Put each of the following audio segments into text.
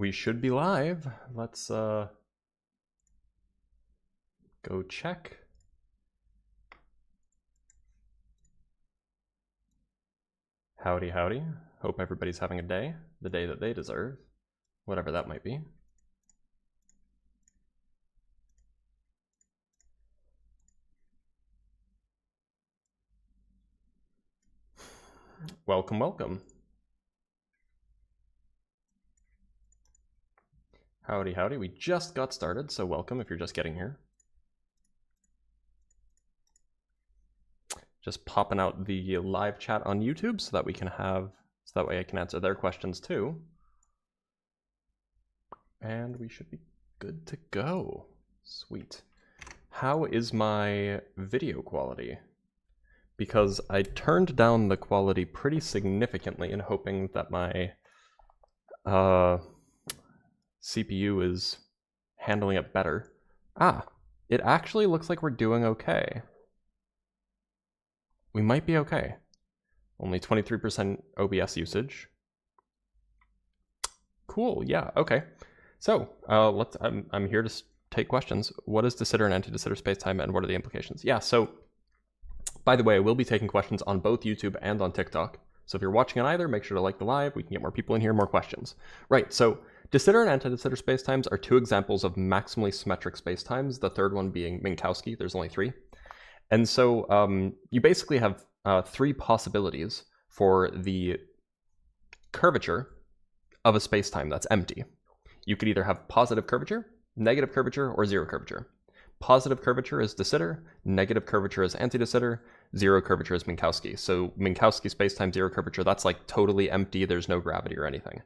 We should be live. Let's go check. Howdy, howdy. Hope everybody's having a day, the day that they deserve, whatever that might be. Welcome, welcome. Howdy, howdy. We just got started, so welcome if you're just getting here. Just popping out the live chat on YouTube so that we can have, so that way I can answer their questions too. And we should be good to go. Sweet. How is my video quality? Because I turned down the quality pretty significantly in hoping that my CPU is handling it better. Ah, it actually looks like we're doing okay. We might be okay. Only 23% OBS usage. Cool, yeah, okay. So, I'm here to take questions. What is de Sitter and anti-de Sitter spacetime, and what are the implications? Yeah, so, by the way, I will be taking questions on both YouTube and on TikTok. So if you're watching on either, make sure to like the live. We can get more people in here, more questions. Right, so de Sitter and anti-de Sitter spacetimes are two examples of maximally symmetric spacetimes, the third one being Minkowski. There's only three. And so you basically have three possibilities for the curvature of a spacetime that's empty. You could either have positive curvature, negative curvature, or zero curvature. Positive curvature is de Sitter, negative curvature is anti-de Sitter, zero curvature is Minkowski. So Minkowski spacetime, zero curvature, that's like totally empty, there's no gravity or anything.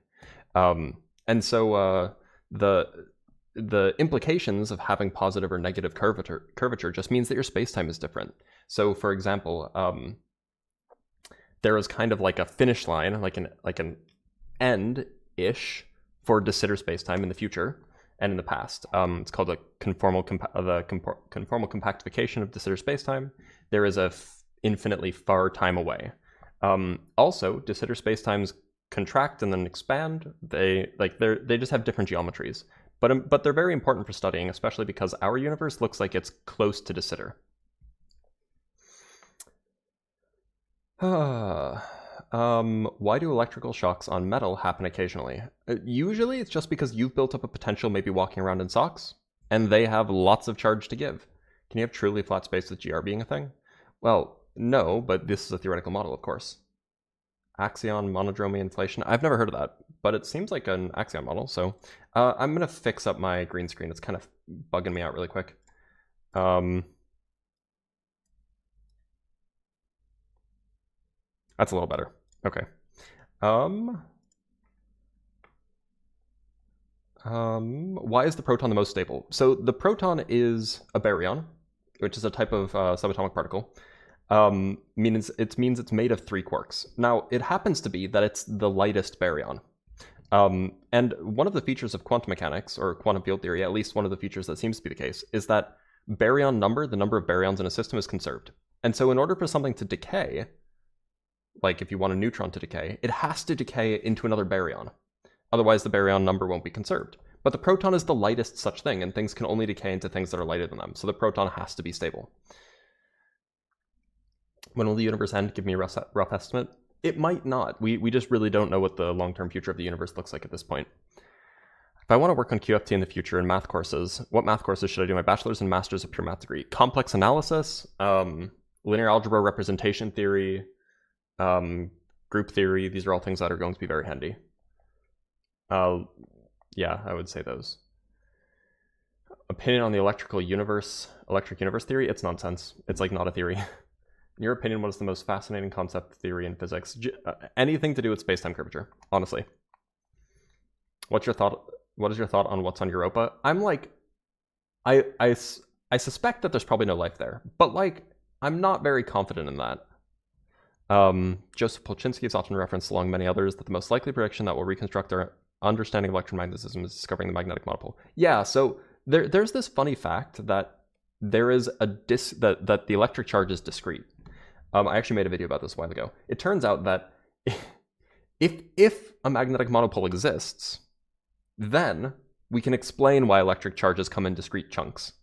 And so the implications of having positive or negative curvature just means that your spacetime is different. So for example, there is kind of like a finish line, like an end-ish for de Sitter spacetime in the future and in the past. It's called a conformal compactification of de Sitter spacetime. There is a infinitely far time away. Also, de Sitter spacetimes contract and then expand. They just have different geometries. But they're very important for studying, especially because our universe looks like it's close to de Sitter. Why do electrical shocks on metal happen occasionally? Usually it's just because you've built up a potential maybe walking around in socks, and they have lots of charge to give. Can you have truly flat space with GR being a thing? Well, no, but this is a theoretical model, of course. Axion monodromy inflation. I've never heard of that, but it seems like an axion model. So I'm going to fix up my green screen. It's kind of bugging me out really quick. That's a little better. Okay. Why is the proton the most stable? So the proton is a baryon, which is a type of subatomic particle. Means it's made of three quarks. Now, it happens to be that it's the lightest baryon. And one of the features of quantum mechanics, or quantum field theory, at least one of the features that seems to be the case, is that baryon number, the number of baryons in a system, is conserved. And so in order for something to decay, like if you want a neutron to decay, it has to decay into another baryon. Otherwise, the baryon number won't be conserved. But the proton is the lightest such thing, and things can only decay into things that are lighter than them. So the proton has to be stable. When will the universe end? Give me a rough estimate. It might not. We just really don't know what the long-term future of the universe looks like at this point. If I want to work on QFT in the future in math courses, what math courses should I do? My bachelor's and master's of pure math degree. Complex analysis, linear algebra, representation theory, group theory. These are all things that are going to be very handy. Yeah, I would say those. Opinion on the electric universe theory? It's nonsense. It's like not a theory. In your opinion, what is the most fascinating concept theory in physics? Anything to do with space-time curvature, honestly. What is your thought on what's on Europa? I'm like, I suspect that there's probably no life there, but like, I'm not very confident in that. Joseph Polchinski is often referenced along many others that the most likely prediction that will reconstruct our understanding of electromagnetism is discovering the magnetic monopole. Yeah, so there's this funny fact that there is a that the electric charge is discrete. I actually made a video about this a while ago. It turns out that if a magnetic monopole exists, then we can explain why electric charges come in discrete chunks.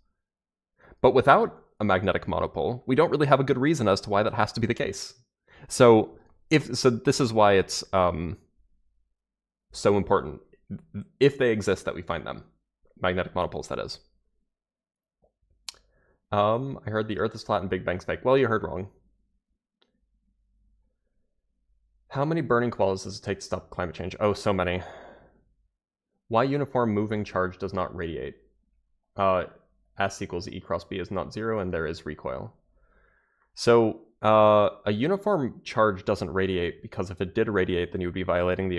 But without a magnetic monopole, we don't really have a good reason as to why that has to be the case. So this is why it's so important, if they exist, that we find them. Magnetic monopoles, that is. I heard the Earth is flat and Big Bang's fake. Well, you heard wrong. How many burning koalas does it take to stop climate change? Oh, so many. Why uniform moving charge does not radiate? S equals E cross B is not zero, and there is recoil. So a uniform charge doesn't radiate because if it did radiate, then you would be violating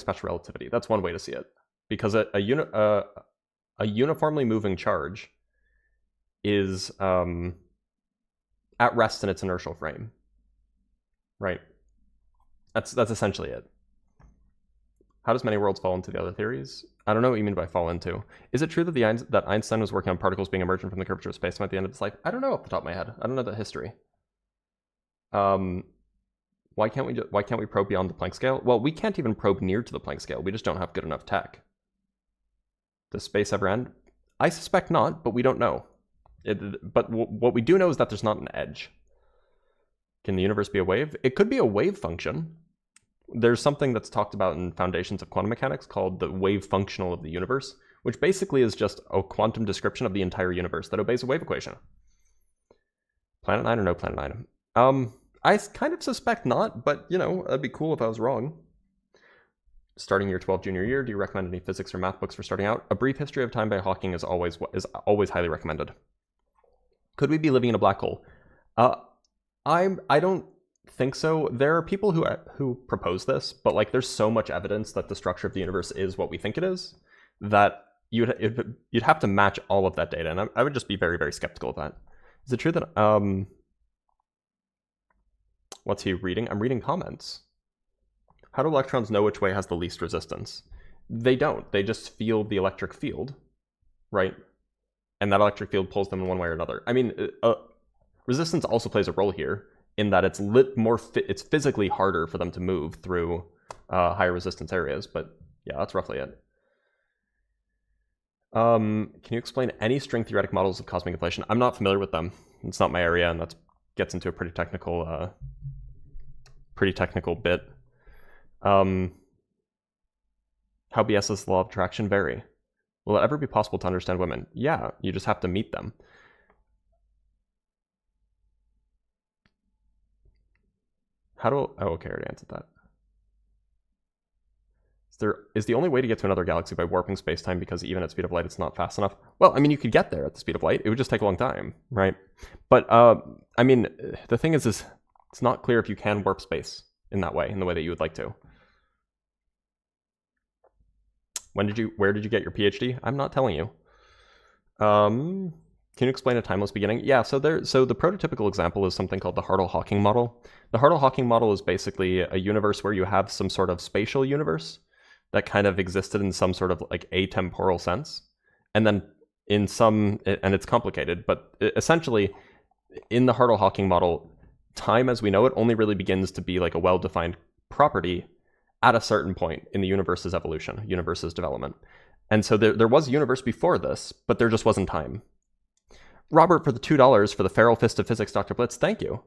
special relativity. That's one way to see it, because a uniformly moving charge is at rest in its inertial frame, right? That's essentially it. How does many worlds fall into the other theories? I don't know what you mean by fall into. Is it true that that Einstein was working on particles being emergent from the curvature of space-time at the end of his life? I don't know off the top of my head. I don't know the history. Why can't we probe beyond the Planck scale? Well, we can't even probe near to the Planck scale. We just don't have good enough tech. Does space ever end? I suspect not, but we don't know. But what we do know is that there's not an edge. Can the universe be a wave? It could be a wave function. There's something that's talked about in Foundations of Quantum Mechanics called the wave functional of the universe, which basically is just a quantum description of the entire universe that obeys a wave equation. Planet 9 or no Planet 9? I kind of suspect not, but, you know, it'd be cool if I was wrong. Starting year 12 junior year, do you recommend any physics or math books for starting out? A Brief History of Time by Hawking is always highly recommended. Could we be living in a black hole? I don't think so. There are people who propose this, but like there's so much evidence that the structure of the universe is what we think it is that you'd have to match all of that data, and I would just be very, very skeptical of that. Is it true that what's he reading? I'm reading comments. How do electrons know which way has the least resistance? They don't. They just feel the electric field, right? And that electric field pulls them in one way or another. I mean, resistance also plays a role here in that it's it's physically harder for them to move through higher resistance areas. But yeah, that's roughly it. Can you explain any string theoretic models of cosmic inflation? I'm not familiar with them. It's not my area, and that gets into a pretty technical bit. How BS does the law of attraction vary? Will it ever be possible to understand women? Yeah, you just have to meet them. Oh, okay, I already answered that. Is the only way to get to another galaxy by warping space-time because even at speed of light it's not fast enough? Well, I mean, you could get there at the speed of light. It would just take a long time, right? But, I mean, the thing is it's not clear if you can warp space in that way, in the way that you would like to. Where did you get your PhD? I'm not telling you. Can you explain a timeless beginning? Yeah, so the prototypical example is something called the Hartle-Hawking model. The Hartle-Hawking model is basically a universe where you have some sort of spatial universe that kind of existed in some sort of like atemporal sense. And then and it's complicated, but essentially in the Hartle-Hawking model, time as we know it only really begins to be like a well-defined property at a certain point in the universe's evolution, universe's development. And so there was a universe before this, but there just wasn't time. Robert, for the $2 for the feral fist of physics, Dr. Blitz, thank you.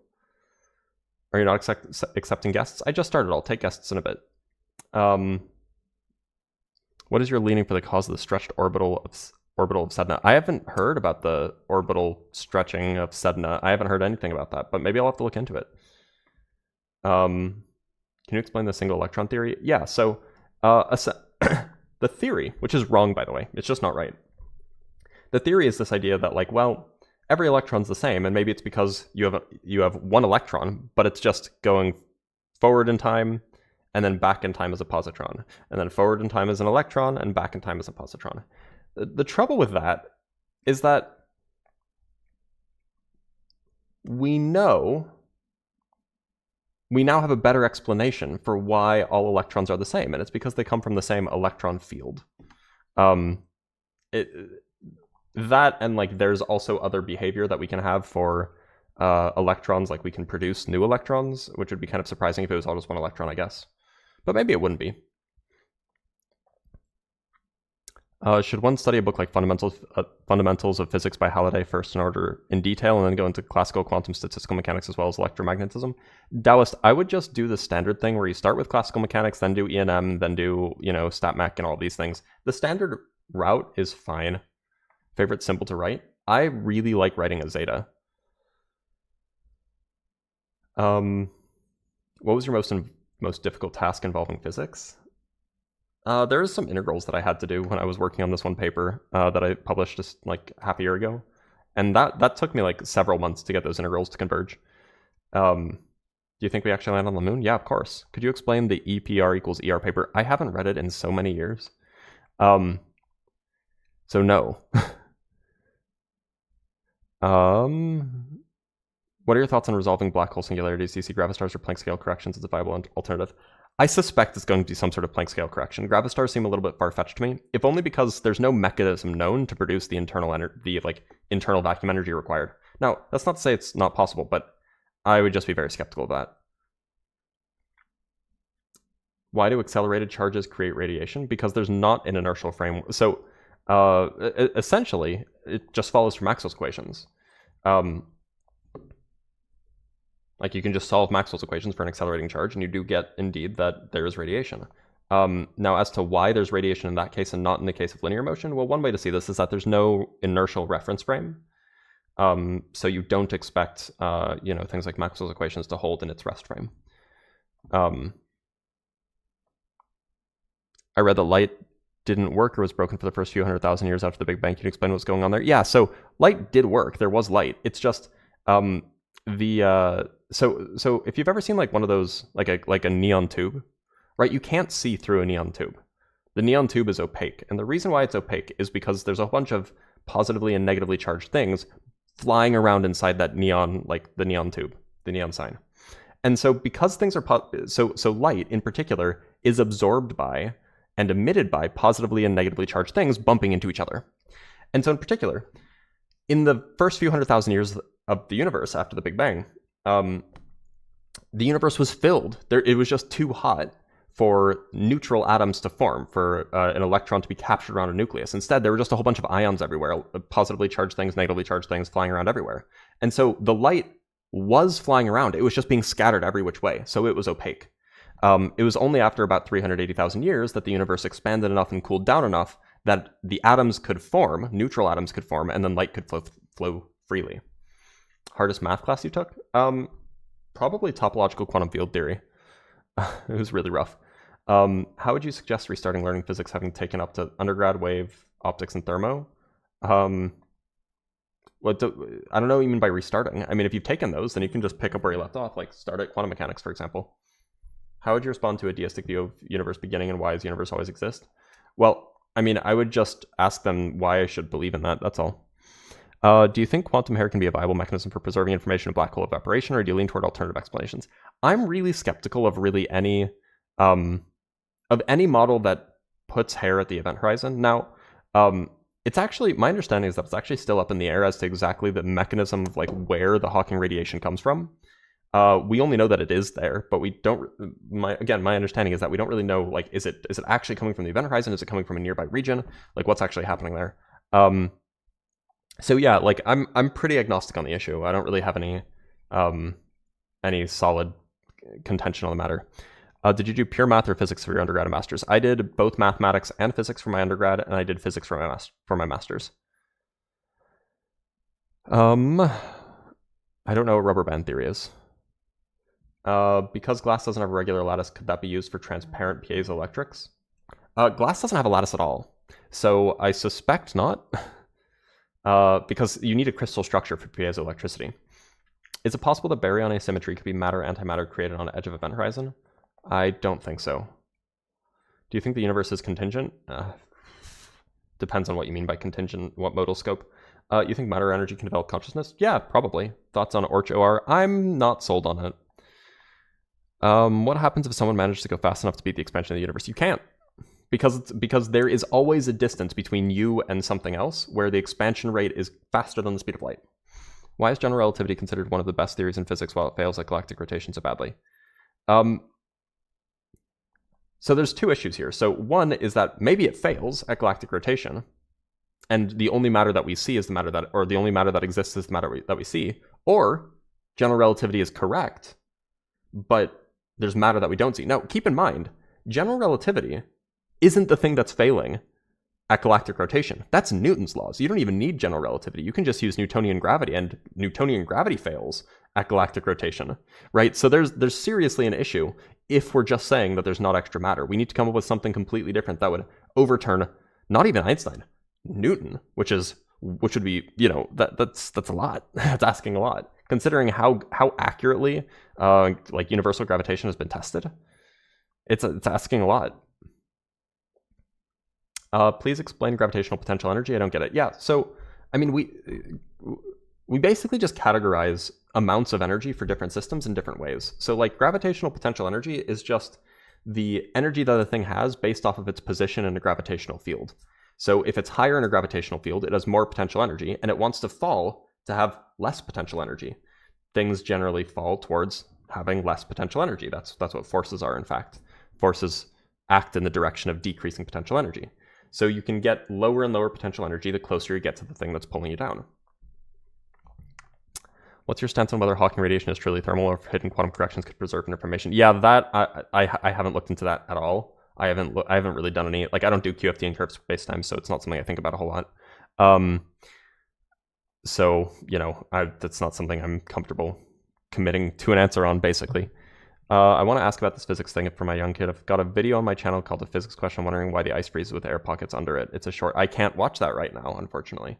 Are you not accepting guests? I just started. I'll take guests in a bit. What is your leaning for the cause of the stretched orbital of Sedna? I haven't heard about the orbital stretching of Sedna. I haven't heard anything about that, but maybe I'll have to look into it. Can you explain the single electron theory? Yeah, so the theory, which is wrong, by the way, it's just not right. The theory is this idea that, like, well, every electron's the same, and maybe it's because you have one electron, but it's just going forward in time, and then back in time as a positron, and then forward in time as an electron, and back in time as a positron. The trouble with that is that we now have a better explanation for why all electrons are the same, and it's because they come from the same electron field. That and like there's also other behavior that we can have for electrons, like we can produce new electrons, which would be kind of surprising if it was all just one electron, I guess. But maybe it wouldn't be. Should one study a book like Fundamentals of Physics by Halliday first in detail, and then go into classical quantum statistical mechanics as well as electromagnetism? Taoist, I would just do the standard thing where you start with classical mechanics, then do E&M, then do, stat mech and all these things. The standard route is fine. Favorite symbol to write? I really like writing a zeta. What was your most difficult task involving physics? There is some integrals that I had to do when I was working on this one paper that I published just like half a year ago. And that took me like several months to get those integrals to converge. Do you think we actually land on the moon? Yeah, of course. Could you explain the EPR equals ER paper? I haven't read it in so many years. So no. What are your thoughts on resolving black hole singularities? Do you see gravistars or Planck scale corrections as a viable alternative? I suspect it's going to be some sort of Planck scale correction. Gravistars seem a little bit far-fetched to me, if only because there's no mechanism known to produce the internal vacuum energy required. Now, that's not to say it's not possible, but I would just be very skeptical of that. Why do accelerated charges create radiation? Because there's not an inertial frame. So essentially, it just follows from Maxwell's equations. Like you can just solve Maxwell's equations for an accelerating charge, and you do get, indeed, that there is radiation. Now, as to why there's radiation in that case and not in the case of linear motion, well, one way to see this is that there's no inertial reference frame. So you don't expect, things like Maxwell's equations to hold in its rest frame. I read that light didn't work or was broken for the first few 100,000 years after the Big Bang. Can you explain what's going on there? Yeah, so light did work. There was light. It's just so if you've ever seen like one of those like a neon tube, right? You can't see through a neon tube. The neon tube is opaque, and the reason why it's opaque is because there's a bunch of positively and negatively charged things flying around inside that neon, like the neon tube, the neon sign. And so because things are so light in particular is absorbed by and emitted by positively and negatively charged things bumping into each other. And so in particular, in the first few 100,000 years of the universe after the Big Bang, the universe was filled. It was just too hot for neutral atoms to form, for an electron to be captured around a nucleus. Instead, there were just a whole bunch of ions everywhere, positively charged things, negatively charged things flying around everywhere. And so the light was flying around. It was just being scattered every which way, so it was opaque. It was only after about 380,000 years that the universe expanded enough and cooled down enough that the atoms could form, neutral atoms could form, and then light could flow freely. Hardest math class you took? Probably topological quantum field theory. It was really rough. How would you suggest restarting learning physics having taken up to undergrad, wave, optics, and thermo? I don't know what you mean by restarting. I mean, if you've taken those, then you can just pick up where you left off, like start at quantum mechanics, for example. How would you respond to a deistic view of universe beginning and why does universe always exist? Well, I mean, I would just ask them why I should believe in that, that's all. Do you think quantum hair can be a viable mechanism for preserving information in black hole evaporation, or do you lean toward alternative explanations? I'm really skeptical of really any model that puts hair at the event horizon. Now, it's actually, my understanding is that it's actually still up in the air as to exactly the mechanism of like where the Hawking radiation comes from. We only know that it is there, but we don't. My understanding is that we don't really know. Like, is it actually coming from the event horizon? Is it coming from a nearby region? Like, what's actually happening there? So yeah, like I'm pretty agnostic on the issue. I don't really have any solid contention on the matter. Did you do pure math or physics for your undergrad and masters? I did both mathematics and physics for my undergrad, and I did physics for my masters. I don't know what rubber band theory is. Because glass doesn't have a regular lattice, could that be used for transparent piezoelectrics? Glass doesn't have a lattice at all, so I suspect not. Because you need a crystal structure for piezoelectricity. Is it possible that baryon asymmetry could be matter-antimatter created on the edge of event horizon? I don't think so. Do you think the universe is contingent? Depends on what you mean by contingent, what modal scope. You think matter energy can develop consciousness? Yeah, probably. Thoughts on OR? I'm not sold on it. What happens if someone manages to go fast enough to beat the expansion of the universe? You can't. Because there is always a distance between you and something else where the expansion rate is faster than the speed of light. Why is general relativity considered one of the best theories in physics while it fails at galactic rotation so badly? So there's two issues here. So one is that maybe it fails at galactic rotation, and the only matter that we see is the matter that, or the only matter that exists is the matter that we see, or general relativity is correct, but there's matter that we don't see. Now, keep in mind, general relativity isn't the thing that's failing at galactic rotation. That's Newton's laws. You don't even need general relativity. You can just use Newtonian gravity, and Newtonian gravity fails at galactic rotation, right? So there's seriously an issue if we're just saying that there's not extra matter. We need to come up with something completely different that would overturn not even Einstein, Newton, which would be, you know, that's a lot. That's asking a lot, considering how accurately like universal gravitation has been tested. It's asking a lot. Please explain gravitational potential energy. I don't get it. Yeah, so I mean, we basically just categorize amounts of energy for different systems in different ways. So like gravitational potential energy is just the energy that a thing has based off of its position in a gravitational field. So if it's higher in a gravitational field, it has more potential energy, and it wants to fall to have less potential energy. Things generally fall towards having less potential energy. That's what forces are, in fact. Forces act in the direction of decreasing potential energy. So you can get lower and lower potential energy the closer you get to the thing that's pulling you down. What's your stance on whether Hawking radiation is truly thermal, or if hidden quantum corrections could preserve information? Yeah, that I haven't looked into that at all. I haven't really done any, like I don't do QFT and curves spacetime, so it's not something I think about a whole lot. So you know, that's not something I'm comfortable committing to an answer on, basically. I want to ask about this physics thing for my young kid. I've got a video on my channel called The Physics Question. I'm wondering why the ice freezes with air pockets under it. It's a short. I can't watch that right now, unfortunately.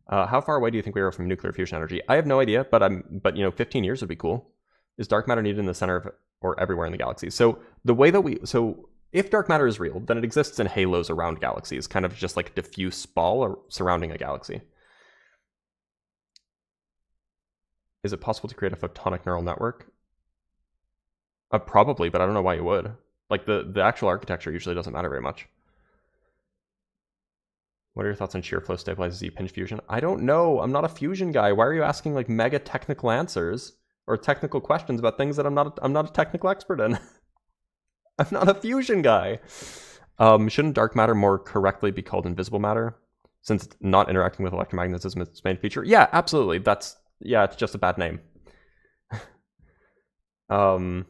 How far away do you think we are from nuclear fusion energy? I have no idea, but you know, 15 years would be cool. Is dark matter needed in the center of or everywhere in the galaxy? So the way that if dark matter is real, then it exists in halos around galaxies, kind of just like a diffuse ball surrounding a galaxy. Is it possible to create a photonic neural network? Probably, but I don't know why you would. Like the actual architecture usually doesn't matter very much. What are your thoughts on shear flow stabilized Z-pinch fusion? I don't know. I'm not a fusion guy. Why are you asking like mega technical answers or technical questions about things that I'm not a technical expert in? I'm not a fusion guy. Shouldn't dark matter more correctly be called invisible matter, since it's not interacting with electromagnetism is its main feature? Yeah, absolutely. It's just a bad name. Can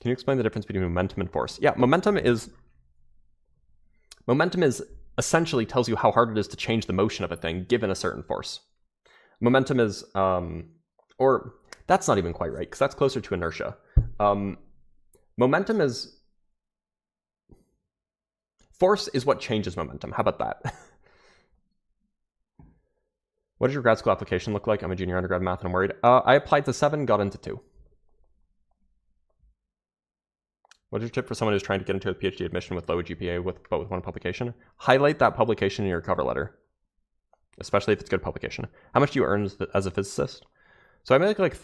you explain the difference between momentum and force? Yeah, momentum is essentially tells you how hard it is to change the motion of a thing given a certain force. Momentum is, or that's not even quite right, because that's closer to inertia. Momentum is, force is what changes momentum. How about that? What does your grad school application look like? I'm a junior undergrad math and I'm worried. I applied to 7, got into 2. What's your tip for someone who's trying to get into a PhD admission with low GPA but with one publication? Highlight that publication in your cover letter, especially if it's good publication. How much do you earn as a physicist? So I make like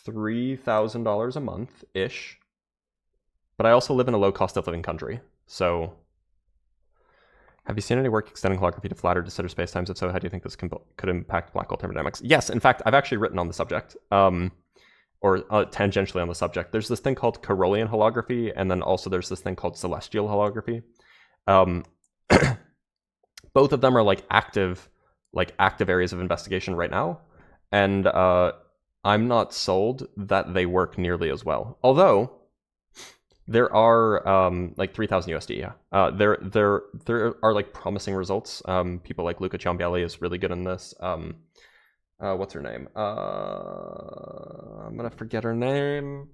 $3,000 a month-ish, but I also live in a low cost of living country. So have you seen any work extending holography to flat or de Sitter spacetimes? If so, how do you think this could impact black hole thermodynamics? Yes, in fact, I've actually written on the subject. Or tangentially on the subject. There's this thing called Carolean holography, and then also there's this thing called celestial holography. Both of them are like active areas of investigation right now, and I'm not sold that they work nearly as well. Although there are like 3,000 USD. Yeah, there are like promising results. People like Luca Ciambelli is really good in this. What's her name? I'm gonna forget her name.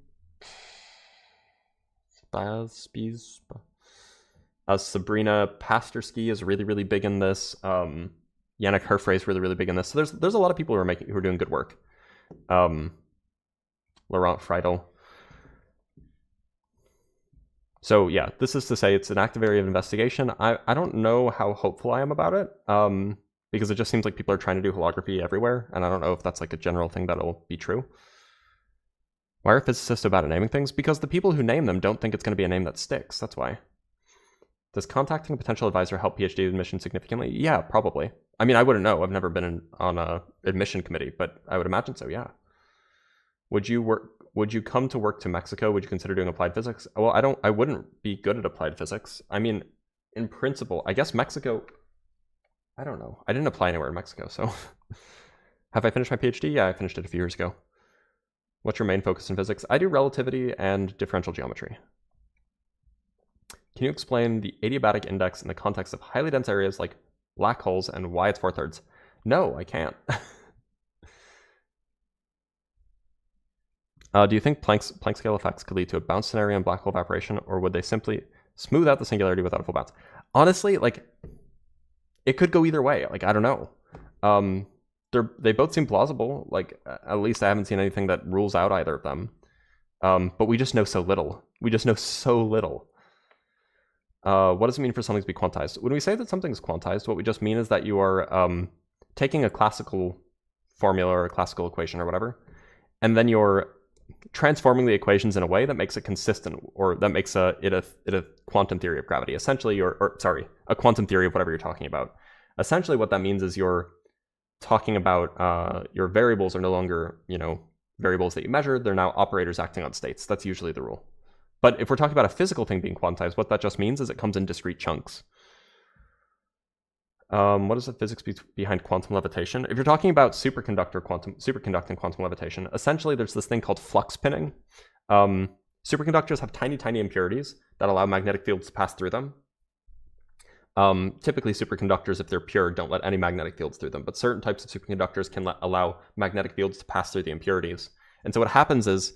Sabrina Pasterski is really big in this. Yannick Herfrey is really big in this. So there's a lot of people who are doing good work. Laurent Friedel. So yeah, this is to say it's an active area of investigation. I don't know how hopeful I am about it. Because it just seems like people are trying to do holography everywhere, and I don't know if that's like a general thing that'll be true. Why are physicists so bad at naming things? Because the people who name them don't think it's going to be a name that sticks. That's why. Does contacting a potential advisor help PhD admission significantly? Yeah, probably. I mean, I wouldn't know. I've never been on a admission committee, but I would imagine so, yeah. Would you work would you come to work to Mexico? Would you consider doing applied physics? Well, I wouldn't be good at applied physics. I mean, in principle, I guess Mexico, I don't know. I didn't apply anywhere in Mexico, so. Have I finished my PhD? Yeah, I finished it a few years ago. What's your main focus in physics? I do relativity and differential geometry. Can you explain the adiabatic index in the context of highly dense areas like black holes and why it's 4/3? No, I can't. Do you think Planck scale effects could lead to a bounce scenario in black hole evaporation, or would they simply smooth out the singularity without a full bounce? Honestly, like, it could go either way. Like, I don't know. They both seem plausible. Like, at least I haven't seen anything that rules out either of them. But we just know so little. We just know so little. What does it mean for something to be quantized? When we say that something's quantized, what we just mean is that you are taking a classical formula or a classical equation or whatever, and then you're transforming the equations in a way that makes it consistent, or that makes it a quantum theory of gravity. Essentially, a quantum theory of whatever you're talking about. Essentially, what that means is you're talking about your variables are no longer, variables that you measure. They're now operators acting on states. That's usually the rule. But if we're talking about a physical thing being quantized, what that just means is it comes in discrete chunks. What is the physics behind quantum levitation? If you're talking about superconducting quantum levitation, essentially there's this thing called flux pinning. Superconductors have tiny, tiny impurities that allow magnetic fields to pass through them. Typically superconductors, if they're pure, don't let any magnetic fields through them, but certain types of superconductors can allow magnetic fields to pass through the impurities. And so what happens is,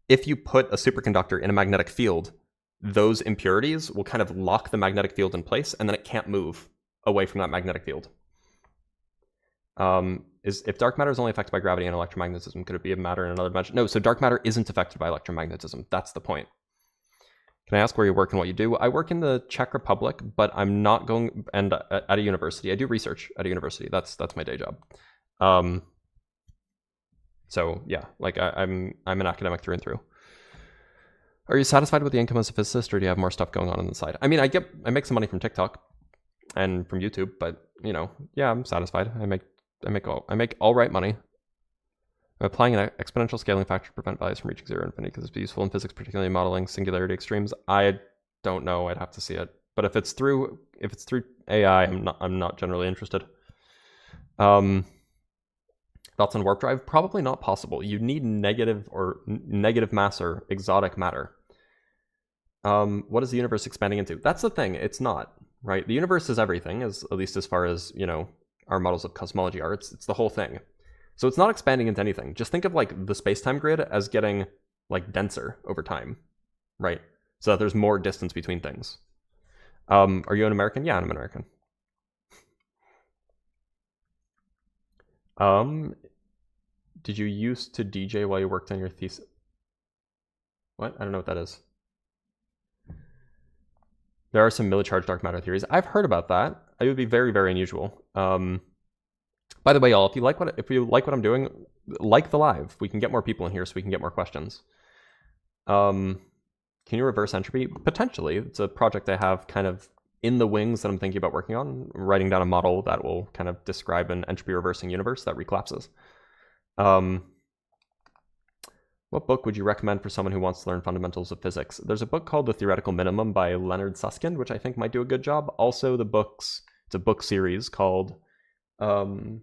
if you put a superconductor in a magnetic field, those impurities will kind of lock the magnetic field in place, and then it can't move away from that magnetic field. If dark matter is only affected by gravity and electromagnetism, could it be a matter in another dimension? No, so dark matter isn't affected by electromagnetism. That's the point. Can I ask where you work and what you do? I work in the Czech Republic, but I'm not going at a university. I do research at a university. That's my day job. So yeah, like I'm an academic through and through. Are you satisfied with the income as a physicist, or do you have more stuff going on the side? I mean, I make some money from TikTok and from YouTube, but yeah, I'm satisfied. I make all right money. I'm applying an exponential scaling factor to prevent values from reaching zero infinity because it's useful in physics, particularly modeling singularity extremes. I don't know. I'd have to see it. But if it's through AI, I'm not generally interested. Thoughts on warp drive? Probably not possible. You need negative mass or exotic matter. What is the universe expanding into? That's the thing. It's not, right? The universe is everything, at least as far as our models of cosmology are. It's the whole thing. So it's not expanding into anything. Just think of like the space-time grid as getting like denser over time, right? So that there's more distance between things. Are you an American? Yeah, I'm an American. Did you used to DJ while you worked on your thesis? What? I don't know what that is. There are some milli-charged dark matter theories. I've heard about that. It would be very, very unusual. By the way, y'all, if you like what I'm doing, like the live. We can get more people in here so we can get more questions. Can you reverse entropy? Potentially. It's a project I have kind of in the wings that I'm thinking about working on, writing down a model that will kind of describe an entropy reversing universe that recollapses. What book would you recommend for someone who wants to learn fundamentals of physics? There's a book called The Theoretical Minimum by Leonard Susskind, which I think might do a good job. Also, it's a book series called The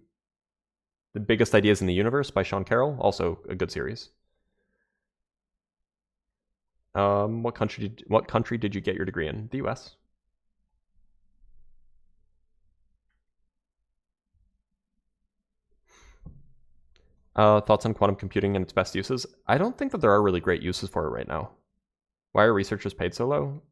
Biggest Ideas in the Universe by Sean Carroll, also a good series. What country did you get your degree in? The US. Thoughts on quantum computing and its best uses? I don't think that there are really great uses for it right now. Why are researchers paid so low?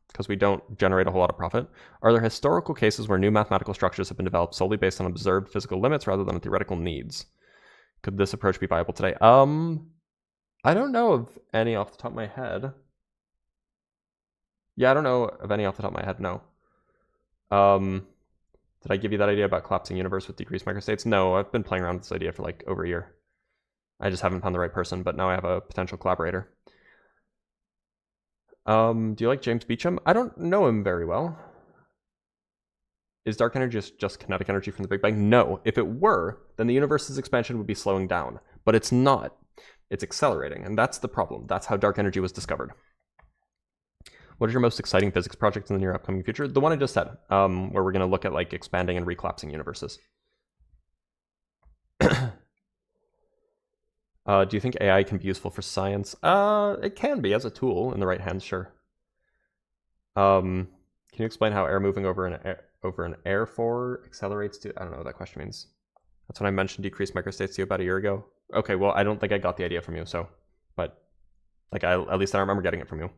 Because we don't generate a whole lot of profit. Are there historical cases where new mathematical structures have been developed solely based on observed physical limits rather than theoretical needs? Could this approach be viable today? I don't know of any off the top of my head. Yeah, I don't know of any off the top of my head, no. Did I give you that idea about collapsing universe with decreased microstates? No, I've been playing around with this idea for like over a year. I just haven't found the right person, but now I have a potential collaborator. Do you like James Beecham? I don't know him very well. Is dark energy just kinetic energy from the Big Bang? No. If it were, then the universe's expansion would be slowing down. But it's not. It's accelerating, and that's the problem. That's how dark energy was discovered. What is your most exciting physics project in the near upcoming future? The one I just said, where we're going to look at like expanding and recollapsing universes. Do you think AI can be useful for science? It can be as a tool in the right hands, sure. Can you explain how air moving over an air for accelerates to? I don't know what that question means. That's when I mentioned decreased microstates to you about a year ago. Okay, well, I don't think I got the idea from you, so, but like at least I don't remember getting it from you.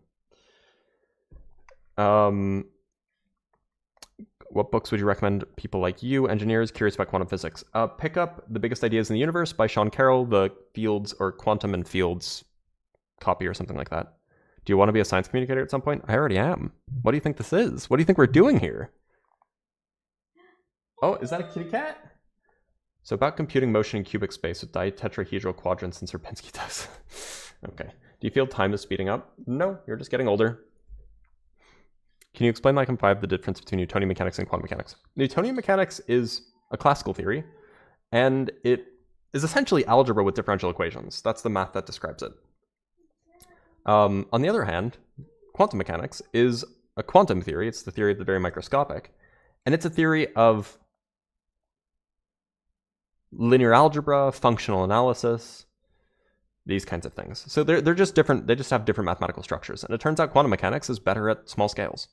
What books would you recommend people like you, engineers curious about quantum physics? Pick up The Biggest Ideas in the Universe by Sean Carroll, the Fields or Quantum and Fields copy or something like that. Do you want to be a science communicator at some point? I already am. What do you think this is? What do you think we're doing here? Oh, is that a kitty cat? So about computing motion in cubic space with ditetrahedral quadrants and Sierpinski tests. Okay. Do you feel time is speeding up? No, you're just getting older. Can you explain like in 5 the difference between Newtonian mechanics and quantum mechanics? Newtonian mechanics is a classical theory, and it is essentially algebra with differential equations. That's the math that describes it. On the other hand, quantum mechanics is a quantum theory. It's the theory of the very microscopic, and it's a theory of linear algebra, functional analysis, these kinds of things. So they're just different. They just have different mathematical structures, and it turns out quantum mechanics is better at small scales.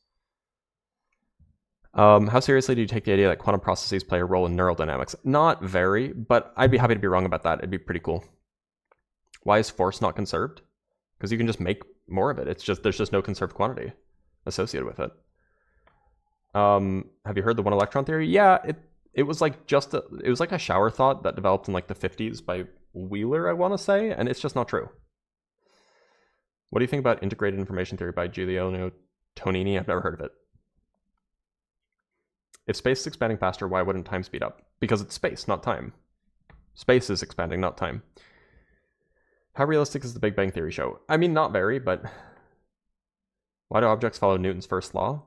How seriously do you take the idea that quantum processes play a role in neural dynamics? Not very, but I'd be happy to be wrong about that. It'd be pretty cool. Why is force not conserved? Because you can just make more of it. It's just there's just no conserved quantity associated with it. Have you heard the one electron theory? Yeah, it was like it was like a shower thought that developed in like the 50s by Wheeler, I want to say, and it's just not true. What do you think about integrated information theory by Giuliano Tonini? I've never heard of it. If space is expanding faster, why wouldn't time speed up? Because it's space, not time. Space is expanding, not time. How realistic is the Big Bang Theory show? I mean, not very, but why do objects follow Newton's first law?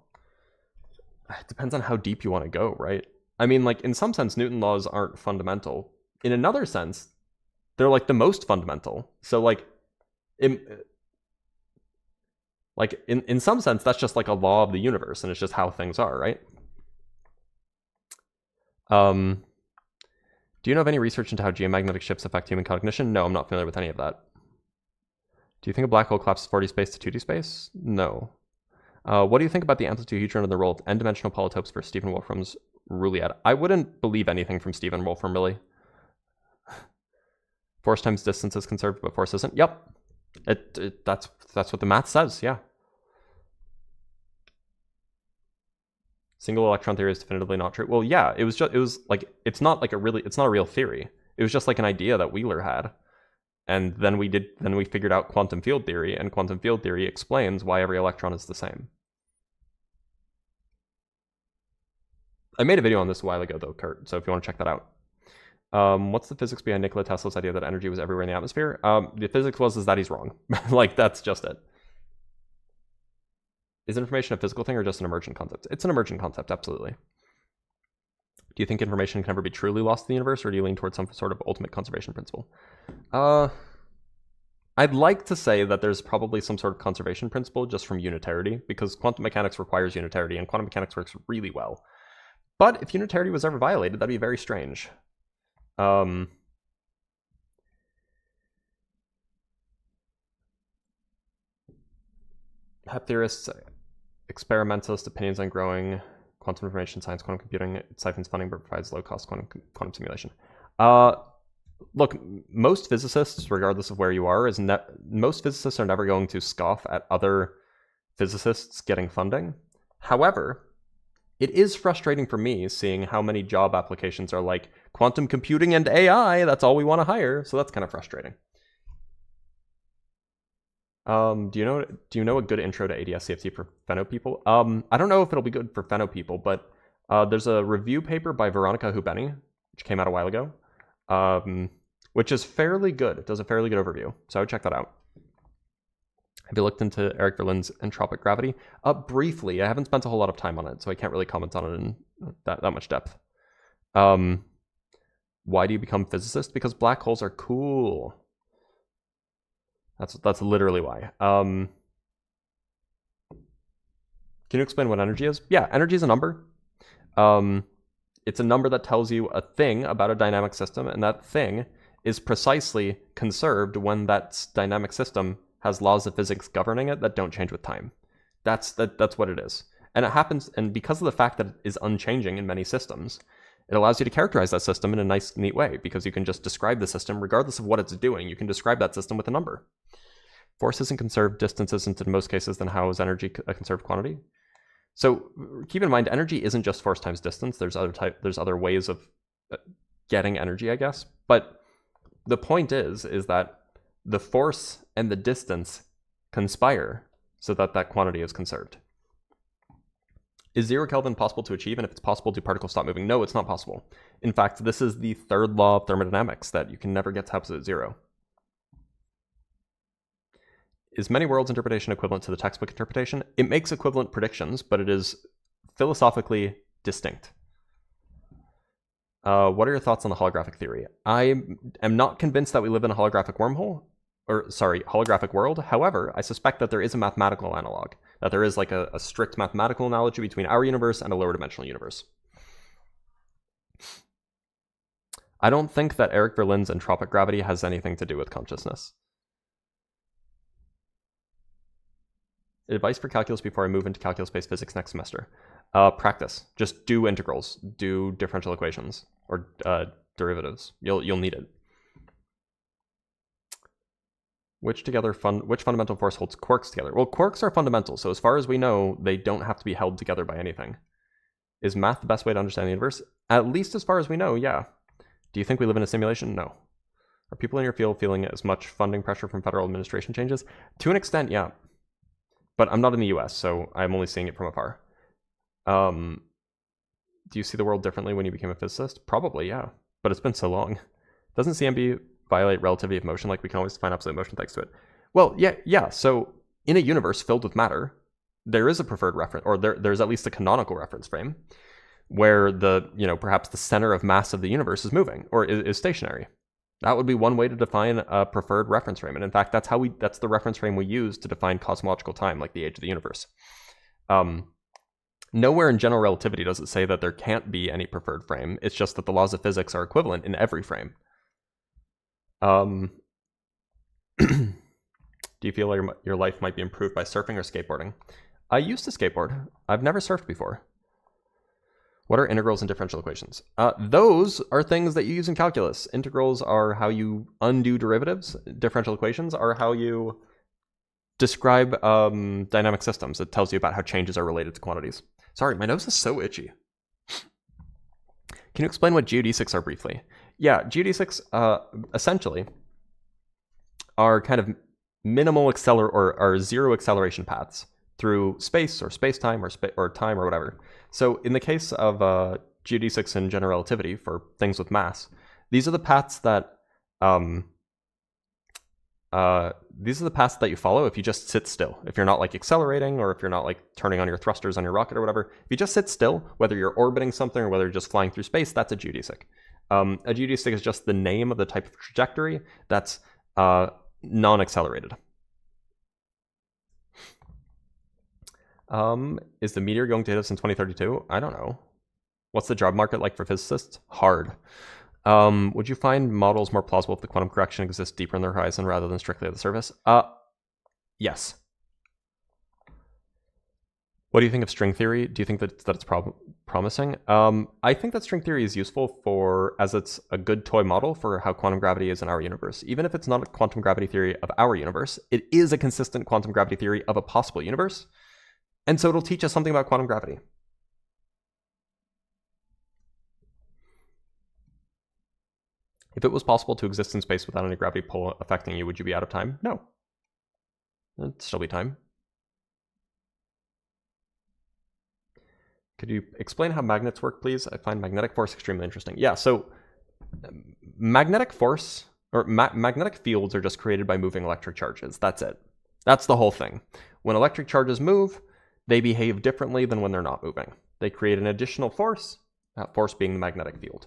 It depends on how deep you want to go, right? I mean, like, in some sense, Newton's laws aren't fundamental. In another sense, they're, like, the most fundamental. So, like, in some sense, that's just, like, a law of the universe, and it's just how things are, right? Do you know of any research into how geomagnetic shifts affect human cognition? No, I'm not familiar with any of that. Do you think a black hole collapses 4D space to 2D space? No. What do you think about the amplitude and the role of n-dimensional polytopes for Stephen Wolfram's Rouliad? I wouldn't believe anything from Stephen Wolfram, really. Force times distance is conserved, but force isn't. Yep. That's what the math says, yeah. Single electron theory is definitively not true. Well, yeah, it was like it's not a real theory. It was just like an idea that Wheeler had. And then we figured out quantum field theory, and quantum field theory explains why every electron is the same. I made a video on this a while ago though, Kurt, so if you want to check that out. What's the physics behind Nikola Tesla's idea that energy was everywhere in the atmosphere? The physics is that he's wrong. Like, that's just it. Is information a physical thing or just an emergent concept? It's an emergent concept, absolutely. Do you think information can ever be truly lost in the universe, or do you lean towards some sort of ultimate conservation principle? I'd like to say that there's probably some sort of conservation principle just from unitarity, because quantum mechanics requires unitarity, and quantum mechanics works really well. But if unitarity was ever violated, that'd be very strange. Have theorists, experimentalist opinions on growing quantum information science, quantum computing? It siphons funding but provides low-cost quantum simulation. Look, most physicists, regardless of where you are, most physicists are never going to scoff at other physicists getting funding. However, it is frustrating for me seeing how many job applications are like quantum computing and AI, that's all we want to hire, so that's kind of frustrating. Do you know a good intro to ADS-CFT for Feno people? I don't know if it'll be good for Feno people, but there's a review paper by Veronica Hubeni, which came out a while ago, which is fairly good. It does a fairly good overview, so I would check that out. Have you looked into Eric Verlin's entropic gravity? Briefly. I haven't spent a whole lot of time on it, so I can't really comment on it in that much depth. Why do you become physicist? Because black holes are cool. That's literally why. Can you explain what energy is? Yeah, energy is a number. It's a number that tells you a thing about a dynamic system, and that thing is precisely conserved when that dynamic system has laws of physics governing it that don't change with time. That's what it is. And it happens, and because of the fact that it is unchanging in many systems, it allows you to characterize that system in a nice, neat way, because you can just describe the system regardless of what it's doing. You can describe that system with a number. Force isn't conserved, distance isn't in most cases, then how is energy a conserved quantity? So keep in mind, energy isn't just force times distance. There's other ways of getting energy, I guess. But the point is that the force and the distance conspire so that that quantity is conserved. Is 0 Kelvin possible to achieve? And if it's possible, do particles stop moving? No, it's not possible. In fact, this is the third law of thermodynamics, that you can never get to absolute zero. Is many worlds interpretation equivalent to the textbook interpretation? It makes equivalent predictions, but it is philosophically distinct. What are your thoughts on the holographic theory? I am not convinced that we live in a holographic holographic world. However, I suspect that there is a mathematical analog, that there is like a strict mathematical analogy between our universe and a lower dimensional universe. I don't think that Eric Berlin's entropic gravity has anything to do with consciousness. Advice for calculus before I move into calculus-based physics next semester. Practice. Just do integrals. Do differential equations or derivatives. You'll need it. Which fundamental force holds quarks together? Well, quarks are fundamental, so as far as we know, they don't have to be held together by anything. Is math the best way to understand the universe? At least as far as we know, yeah. Do you think we live in a simulation? No. Are people in your field feeling as much funding pressure from federal administration changes? To an extent, yeah. But I'm not in the US, so I'm only seeing it from afar. Do you see the world differently when you became a physicist? Probably, yeah. But it's been so long. Doesn't CMB violate relativity of motion? Like, we can always define absolute motion thanks to it. Well, yeah. So in a universe filled with matter, there is a preferred reference, or there's at least a canonical reference frame where perhaps the center of mass of the universe is moving or is stationary. That would be one way to define a preferred reference frame. And in fact, that's the reference frame we use to define cosmological time, like the age of the universe. Nowhere in general relativity does it say that there can't be any preferred frame. It's just that the laws of physics are equivalent in every frame. Do you feel like your life might be improved by surfing or skateboarding? I used to skateboard. I've never surfed before. What are integrals and differential equations? Those are things that you use in calculus. Integrals are how you undo derivatives. Differential equations are how you describe dynamic systems. It tells you about how changes are related to quantities. Sorry, my nose is so itchy. Can you explain what geodesics are briefly? Yeah, geodesics essentially are kind of minimal or zero acceleration paths through space or space-time or time or whatever. So in the case of geodesics and general relativity for things with mass, these are the paths that you follow if you just sit still. If you're not like accelerating, or if you're not like turning on your thrusters on your rocket or whatever, if you just sit still, whether you're orbiting something or whether you're just flying through space, that's a geodesic. A geodesic is just the name of the type of trajectory that's non-accelerated. Is the meteor going to hit us in 2032? I don't know. What's the job market like for physicists? Hard. Would you find models more plausible if the quantum correction exists deeper in the horizon rather than strictly at the surface? Yes. What do you think of string theory? Do you think that it's promising? I think that string theory is useful as it's a good toy model for how quantum gravity is in our universe. Even if it's not a quantum gravity theory of our universe, it is a consistent quantum gravity theory of a possible universe. And so it'll teach us something about quantum gravity. If it was possible to exist in space without any gravity pull affecting you, would you be out of time? No. It'd still be time. Could you explain how magnets work, please? I find magnetic force extremely interesting. Yeah, so magnetic force, or magnetic fields are just created by moving electric charges. That's it. That's the whole thing. When electric charges move, they behave differently than when they're not moving. They create an additional force, that force being the magnetic field,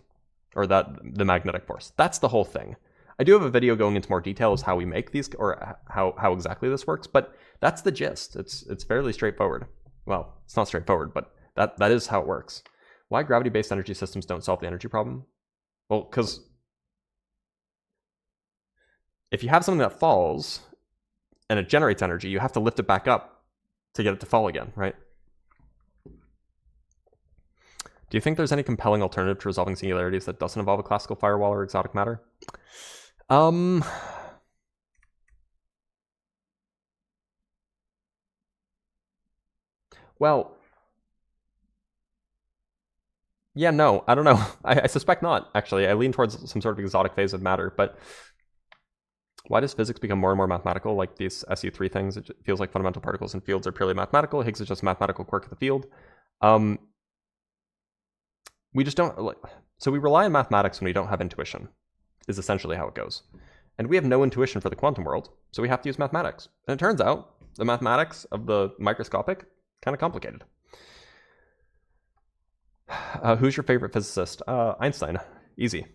or the magnetic force. That's the whole thing. I do have a video going into more detail as how we make these, or how exactly this works, but that's the gist. It's fairly straightforward. Well, it's not straightforward, but that is how it works. Why gravity-based energy systems don't solve the energy problem? Well, because if you have something that falls and it generates energy, you have to lift it back up to get it to fall again, right? Do you think there's any compelling alternative to resolving singularities that doesn't involve a classical firewall or exotic matter? Well, yeah, no, I don't know. I suspect not, actually. I lean towards some sort of exotic phase of matter, but why does physics become more and more mathematical, like these SU3 things? It feels like fundamental particles and fields are purely mathematical. Higgs is just a mathematical quirk of the field. We just don't, so we rely on mathematics when we don't have intuition, is essentially how it goes. And we have no intuition for the quantum world, so we have to use mathematics. And it turns out the mathematics of the microscopic, kind of complicated. Who's your favorite physicist? Einstein. Easy.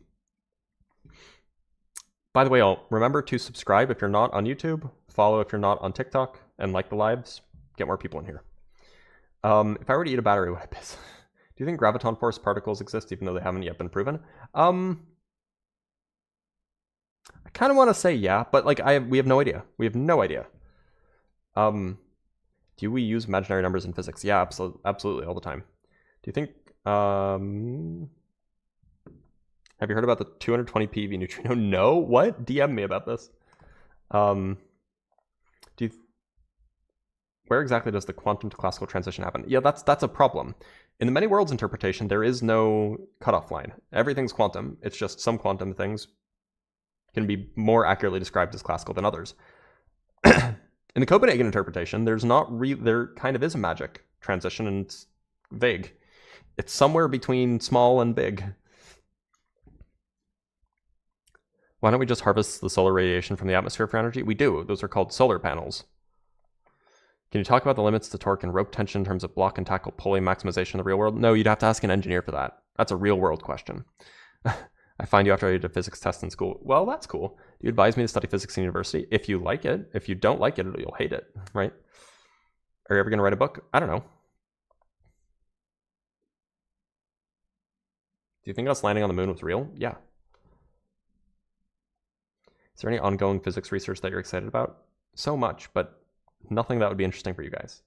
By the way, remember to subscribe if you're not on YouTube, follow if you're not on TikTok, and like the lives. Get more people in here. If I were to eat a battery, would I piss? Do you think graviton force particles exist even though they haven't yet been proven? I kind of want to say yeah, but like we have no idea. We have no idea. Do we use imaginary numbers in physics? Yeah, absolutely all the time. Do you think have you heard about the 220 PeV neutrino? No, what? DM me about this. Where exactly does the quantum to classical transition happen? Yeah, that's a problem. In the many worlds interpretation, there is no cutoff line. Everything's quantum. It's just some quantum things can be more accurately described as classical than others. In the Copenhagen interpretation, there kind of is a magic transition, and it's vague. It's somewhere between small and big. Why don't we just harvest the solar radiation from the atmosphere for energy? We do. Those are called solar panels. Can you talk about the limits to torque and rope tension in terms of block and tackle pulley maximization in the real world? No, you'd have to ask an engineer for that. That's a real world question. I find you after I did a physics test in school. Well, that's cool. Do you advise me to study physics in university? If you like it. If you don't like it, you'll hate it, right? Are you ever going to write a book? I don't know. Do you think us landing on the moon was real? Yeah. Is there any ongoing physics research that you're excited about? So much, but nothing that would be interesting for you guys.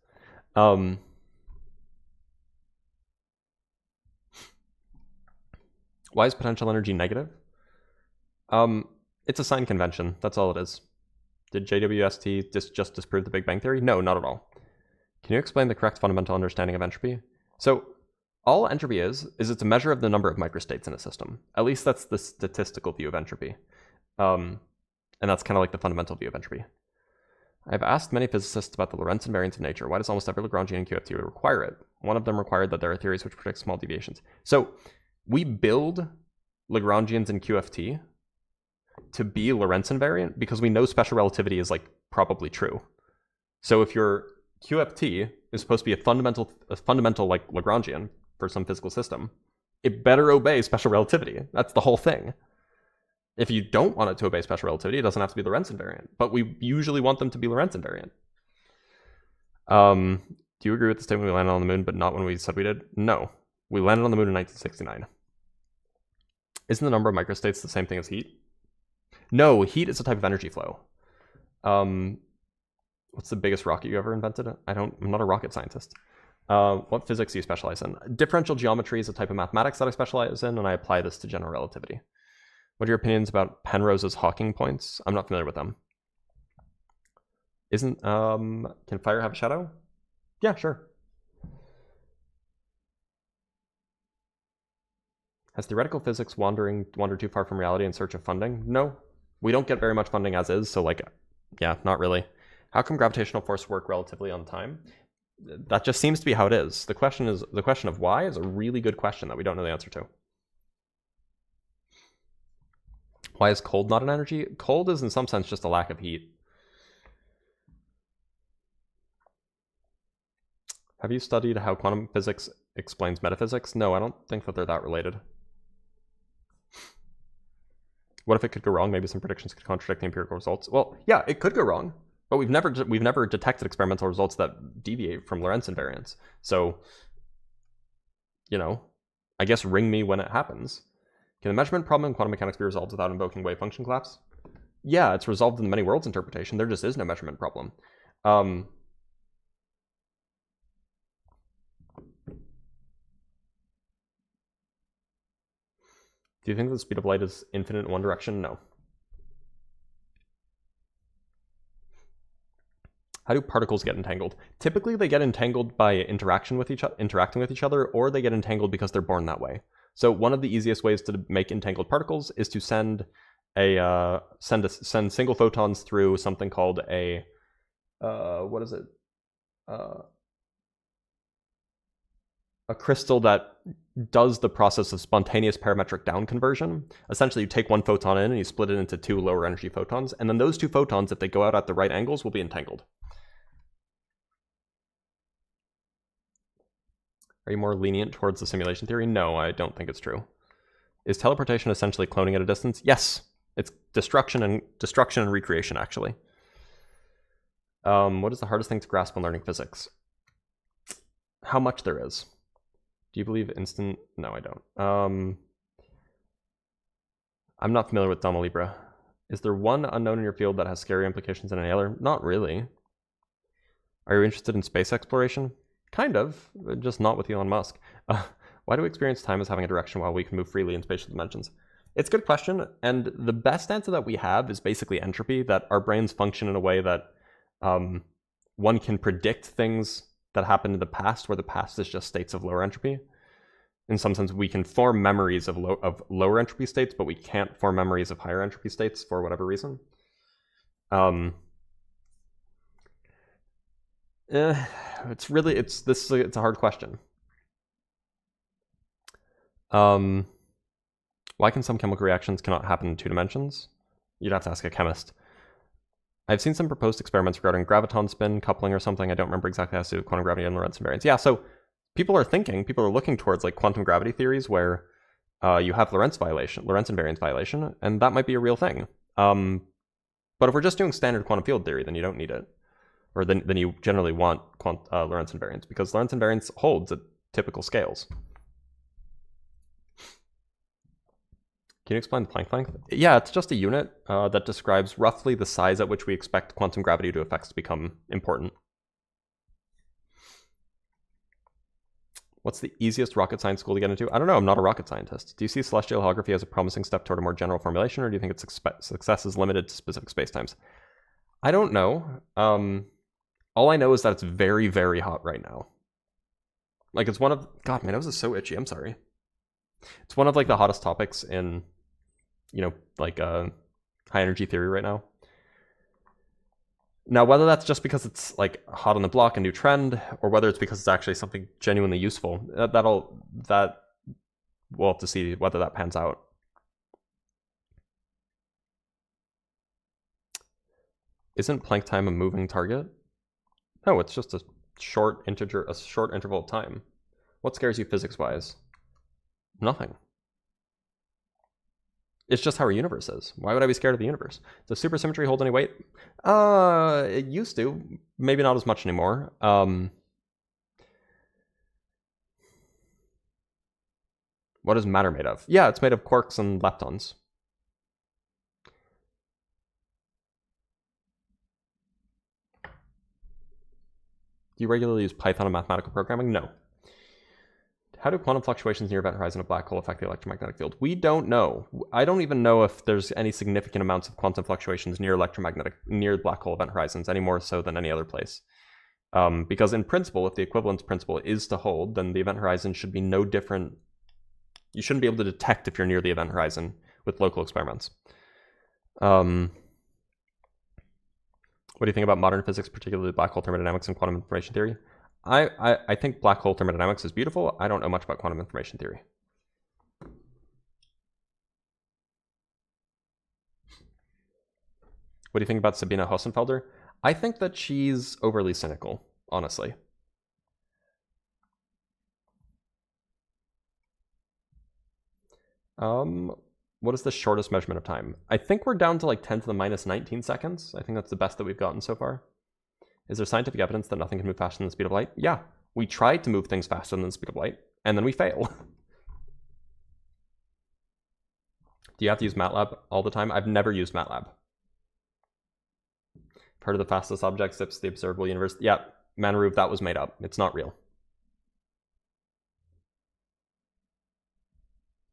Why is potential energy negative? It's a sign convention. That's all it is. Did JWST just disprove the Big Bang Theory? No, not at all. Can you explain the correct fundamental understanding of entropy? So all entropy is it's a measure of the number of microstates in a system. At least that's the statistical view of entropy. And that's kind of like the fundamental view of entropy. I've asked many physicists about the Lorentz invariance of nature. Why does almost every Lagrangian in QFT require it? One of them required that there are theories which predict small deviations. So we build Lagrangians in QFT to be Lorentz invariant because we know special relativity is like probably true. So if your QFT is supposed to be a fundamental like Lagrangian for some physical system, it better obey special relativity. That's the whole thing. If you don't want it to obey special relativity, it doesn't have to be Lorentz invariant, but we usually want them to be Lorentz invariant. Do you agree with the statement we landed on the moon, but not when we said we did? No. We landed on the moon in 1969. Isn't the number of microstates the same thing as heat? No, heat is a type of energy flow. What's the biggest rocket you ever invented? I'm not a rocket scientist. What physics do you specialize in? Differential geometry is a type of mathematics that I specialize in, and I apply this to general relativity. What are your opinions about Penrose's Hawking points? I'm not familiar with them. Can fire have a shadow? Yeah, sure. Has theoretical physics wandered too far from reality in search of funding? No. We don't get very much funding as is, so like, yeah, not really. How come gravitational force work relatively on time? That just seems to be how it is. The question of why is a really good question that we don't know the answer to. Why is cold not an energy? Cold is in some sense just a lack of heat. Have you studied how quantum physics explains metaphysics? No, I don't think that they're that related. What if it could go wrong? Maybe some predictions could contradict the empirical results. Well, yeah, it could go wrong, but we've never detected experimental results that deviate from Lorentz invariance. So, you know, I guess ring me when it happens. Can the measurement problem in quantum mechanics be resolved without invoking wave function collapse? Yeah, it's resolved in the many worlds interpretation. There just is no measurement problem. Do you think the speed of light is infinite in one direction? No. How do particles get entangled? Typically, they get entangled by interacting with each other, or they get entangled because they're born that way. So one of the easiest ways to make entangled particles is to send single photons through something called a a crystal that does the process of spontaneous parametric down conversion. Essentially, you take one photon in and you split it into two lower energy photons, and then those two photons, if they go out at the right angles, will be entangled. Are you more lenient towards the simulation theory? No, I don't think it's true. Is teleportation essentially cloning at a distance? Yes. It's destruction and recreation, actually. What is the hardest thing to grasp when learning physics? How much there is. Do you believe instant? No, I don't. I'm not familiar with Dama Libra. Is there one unknown in your field that has scary implications in any other? Not really. Are you interested in space exploration? Kind of, just not with Elon Musk. Why do we experience time as having a direction while we can move freely in spatial dimensions? It's a good question, and the best answer that we have is basically entropy, that our brains function in a way that one can predict things that happened in the past, where the past is just states of lower entropy. In some sense, we can form memories of lower entropy states, but we can't form memories of higher entropy states for whatever reason. It's a hard question. Why can some chemical reactions cannot happen in 2 dimensions? You'd have to ask a chemist. I've seen some proposed experiments regarding graviton spin coupling or something. I don't remember exactly how to do with quantum gravity and Lorentz invariance. Yeah, so people are looking towards like quantum gravity theories where you have Lorentz invariance violation, and that might be a real thing. But if we're just doing standard quantum field theory, then you don't need it. Or then you generally want Lorentz invariance, because Lorentz invariance holds at typical scales. Can you explain the Planck length? Yeah, it's just a unit that describes roughly the size at which we expect quantum gravity to effects to become important. What's the easiest rocket science school to get into? I don't know, I'm not a rocket scientist. Do you see celestial holography as a promising step toward a more general formulation, or do you think its success is limited to specific spacetimes? I don't know. All I know is that it's very, very hot right now. Like, it's one of... God, my nose is so itchy, I'm sorry. It's one of, like, the hottest topics in, you know, like, high energy theory right now. Now, whether that's just because it's, like, hot on the block, a new trend, or whether it's because it's actually something genuinely useful, we'll have to see whether that pans out. Isn't Planck time a moving target? No, it's just a short interval of time. What scares you physics-wise? Nothing. It's just how our universe is. Why would I be scared of the universe? Does supersymmetry hold any weight? It used to. Maybe not as much anymore. What is matter made of? Yeah, it's made of quarks and leptons. Do you regularly use Python in mathematical programming? No. How do quantum fluctuations near event horizon of a black hole affect the electromagnetic field? We don't know. I don't even know if there's any significant amounts of quantum fluctuations near black hole event horizons, any more so than any other place. Because in principle, if the equivalence principle is to hold, then the event horizon should be no different. You shouldn't be able to detect if you're near the event horizon with local experiments. What do you think about modern physics, particularly black hole thermodynamics and quantum information theory? I think black hole thermodynamics is beautiful. I don't know much about quantum information theory. What do you think about Sabine Hossenfelder? I think that she's overly cynical, honestly. What What is the shortest measurement of time? I think we're down to like 10 to the minus 19 seconds. I think that's the best that we've gotten so far. Is there scientific evidence that nothing can move faster than the speed of light? Yeah, we tried to move things faster than the speed of light, and then we fail. Do you have to use MATLAB all the time? I've never used MATLAB. Part of the fastest object zips the observable universe. Yeah, Manaroof, that was made up. It's not real.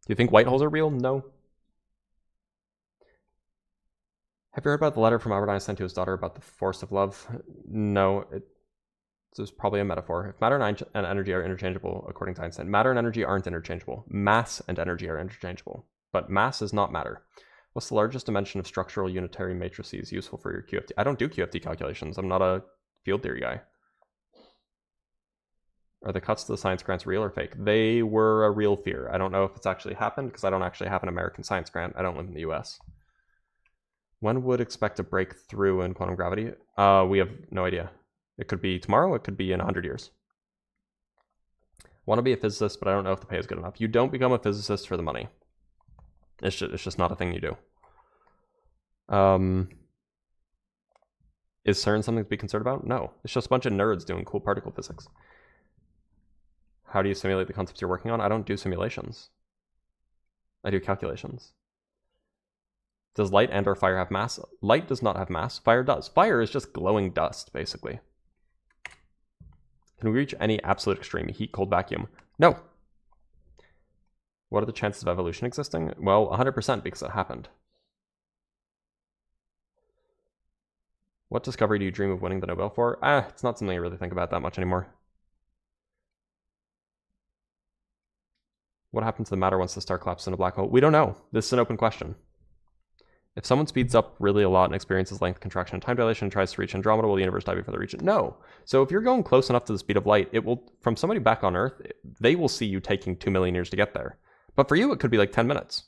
Do you think white holes are real? No. Have you heard about the letter from Albert Einstein to his daughter about the force of love? No, it's probably a metaphor. If matter and energy are interchangeable, according to Einstein, matter and energy aren't interchangeable. Mass and energy are interchangeable, but mass is not matter. What's the largest dimension of structural unitary matrices useful for your QFT? I don't do QFT calculations. I'm not a field theory guy. Are the cuts to the science grants real or fake? They were a real fear. I don't know if it's actually happened because I don't actually have an American science grant. I don't live in the US. When would expect a breakthrough in quantum gravity? We have no idea. It could be tomorrow. It could be in 100 years. Want to be a physicist, but I don't know if the pay is good enough. You don't become a physicist for the money. It's just not a thing you do. Is CERN something to be concerned about? No. It's just a bunch of nerds doing cool particle physics. How do you simulate the concepts you're working on? I don't do simulations. I do calculations. Does light and or fire have mass? Light does not have mass. Fire does. Fire is just glowing dust, basically. Can we reach any absolute extreme? Heat, cold, vacuum? No. What are the chances of evolution existing? Well, 100% because it happened. What discovery do you dream of winning the Nobel for? It's not something I really think about that much anymore. What happens to the matter once the star collapses in a black hole? We don't know. This is an open question. If someone speeds up really a lot and experiences length contraction and time dilation and tries to reach Andromeda, will the universe die before they reach it? No. So if you're going close enough to the speed of light, it will, from somebody back on Earth, they will see you taking 2 million years to get there. But for you, it could be like 10 minutes.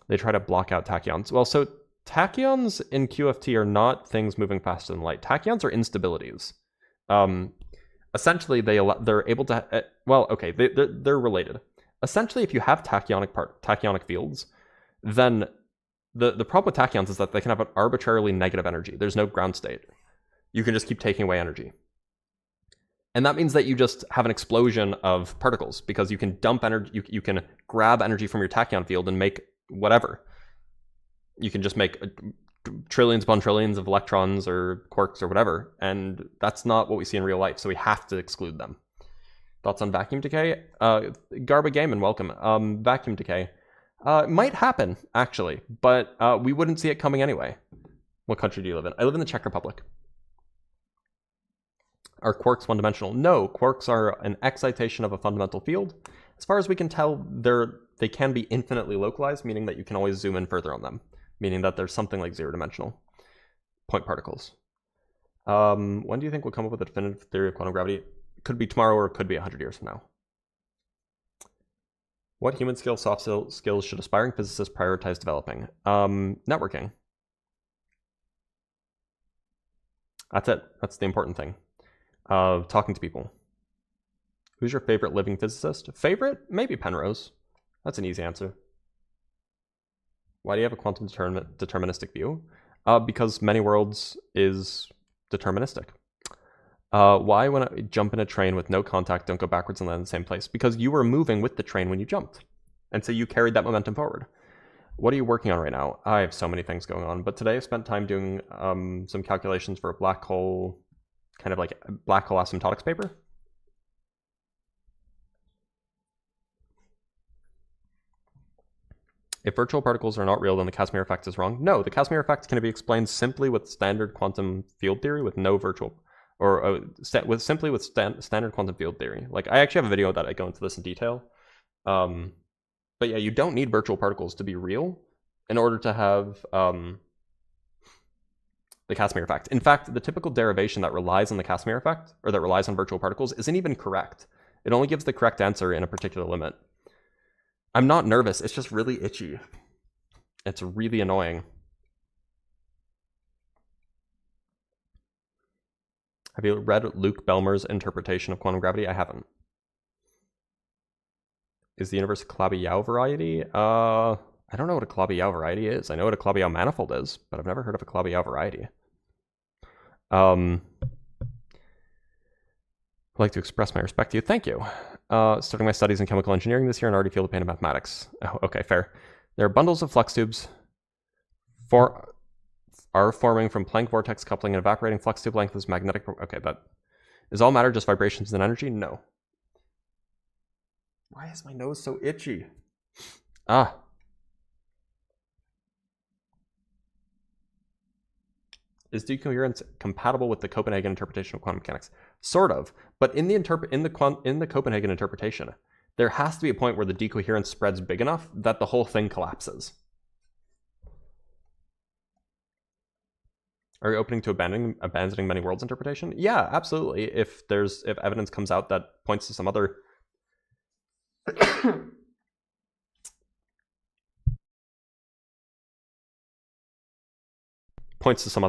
They try to block out tachyons. Well, so tachyons in QFT are not things moving faster than light. Tachyons are instabilities. Essentially, they're able to, well, okay, they're related. Essentially, if you have tachyonic fields, then the problem with tachyons is that they can have an arbitrarily negative energy. There's no ground state. You can just keep taking away energy. And that means that you just have an explosion of particles because you can dump energy, you can grab energy from your tachyon field and make whatever. You can just make trillions upon trillions of electrons or quarks or whatever, and that's not what we see in real life, so we have to exclude them. Thoughts on vacuum decay? Garba Gaiman, welcome. Vacuum decay might happen, actually, but we wouldn't see it coming anyway. What country do you live in? I live in the Czech Republic. Are quarks one-dimensional? No, quarks are an excitation of a fundamental field. As far as we can tell, they can be infinitely localized, meaning that you can always zoom in further on them, meaning that there's something like zero-dimensional point particles. When do you think we'll come up with a definitive theory of quantum gravity? It could be tomorrow or it could be 100 years from now. What human skill, soft skills should aspiring physicists prioritize developing? Networking. That's it. That's the important thing. Talking to people. Who's your favorite living physicist? Favorite? Maybe Penrose. That's an easy answer. Why do you have a quantum deterministic view? Because many worlds is deterministic. Why, when I jump in a train with no contact, don't go backwards and land in the same place? Because you were moving with the train when you jumped. And so you carried that momentum forward. What are you working on right now? I have so many things going on, but today I spent time doing some calculations for a black hole, kind of like a black hole asymptotics paper. If virtual particles are not real, then the Casimir effect is wrong. No, the Casimir effect can be explained simply with standard quantum field theory with no virtual, or simply with standard quantum field theory. Like, I actually have a video that I go into this in detail. But yeah, you don't need virtual particles to be real in order to have the Casimir effect. In fact, the typical derivation that relies on the Casimir effect, or that relies on virtual particles, isn't even correct. It only gives the correct answer in a particular limit. I'm not nervous, it's just really itchy. It's really annoying. Have you read Luke Belmer's interpretation of quantum gravity? I haven't. Is the universe a Calabi-Yau variety? I don't know what a Calabi-Yau variety is. I know what a Calabi-Yau manifold is, but I've never heard of a Calabi-Yau variety. I'd like to express my respect to you. Thank you. Starting my studies in chemical engineering this year and already feel the pain of mathematics. Oh, okay, fair. There are bundles of flux tubes are forming from Planck vortex coupling and evaporating. Flux tube length is magnetic. Okay, that is all matter, just vibrations and energy? No. Why is my nose so itchy? Ah. Is decoherence compatible with the Copenhagen interpretation of quantum mechanics? Sort of, but in the Copenhagen interpretation, there has to be a point where the decoherence spreads big enough that the whole thing collapses. Are you opening to abandoning many worlds interpretation? Yeah, absolutely. If evidence comes out that points to some other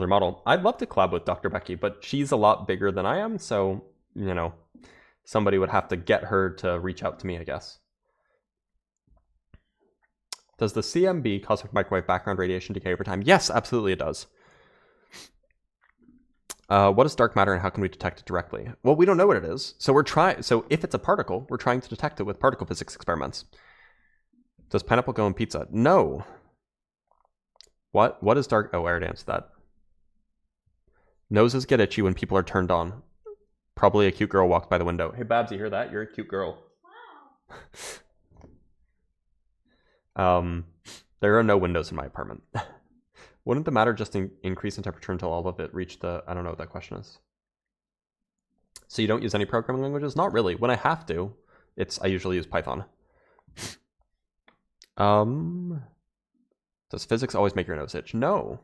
model. I'd love to collab with Dr. Becky, but she's a lot bigger than I am, so, you know, somebody would have to get her to reach out to me, I guess. Does the CMB, cosmic microwave background radiation, decay over time? Yes, absolutely it does. What is dark matter and how can we detect it directly? Well, we don't know what it is. So if it's a particle, we're trying to detect it with particle physics experiments. Does pineapple go in pizza? No. What is dark? Oh, I already answered that. Noses get itchy when people are turned on. Probably a cute girl walked by the window. Hey, Babs, you hear that? You're a cute girl. Wow. There are no windows in my apartment. Wouldn't the matter just increase in temperature until all of it reached the... I don't know what that question is. So you don't use any programming languages? Not really. When I have to, I usually use Python. Does physics always make your nose itch? No.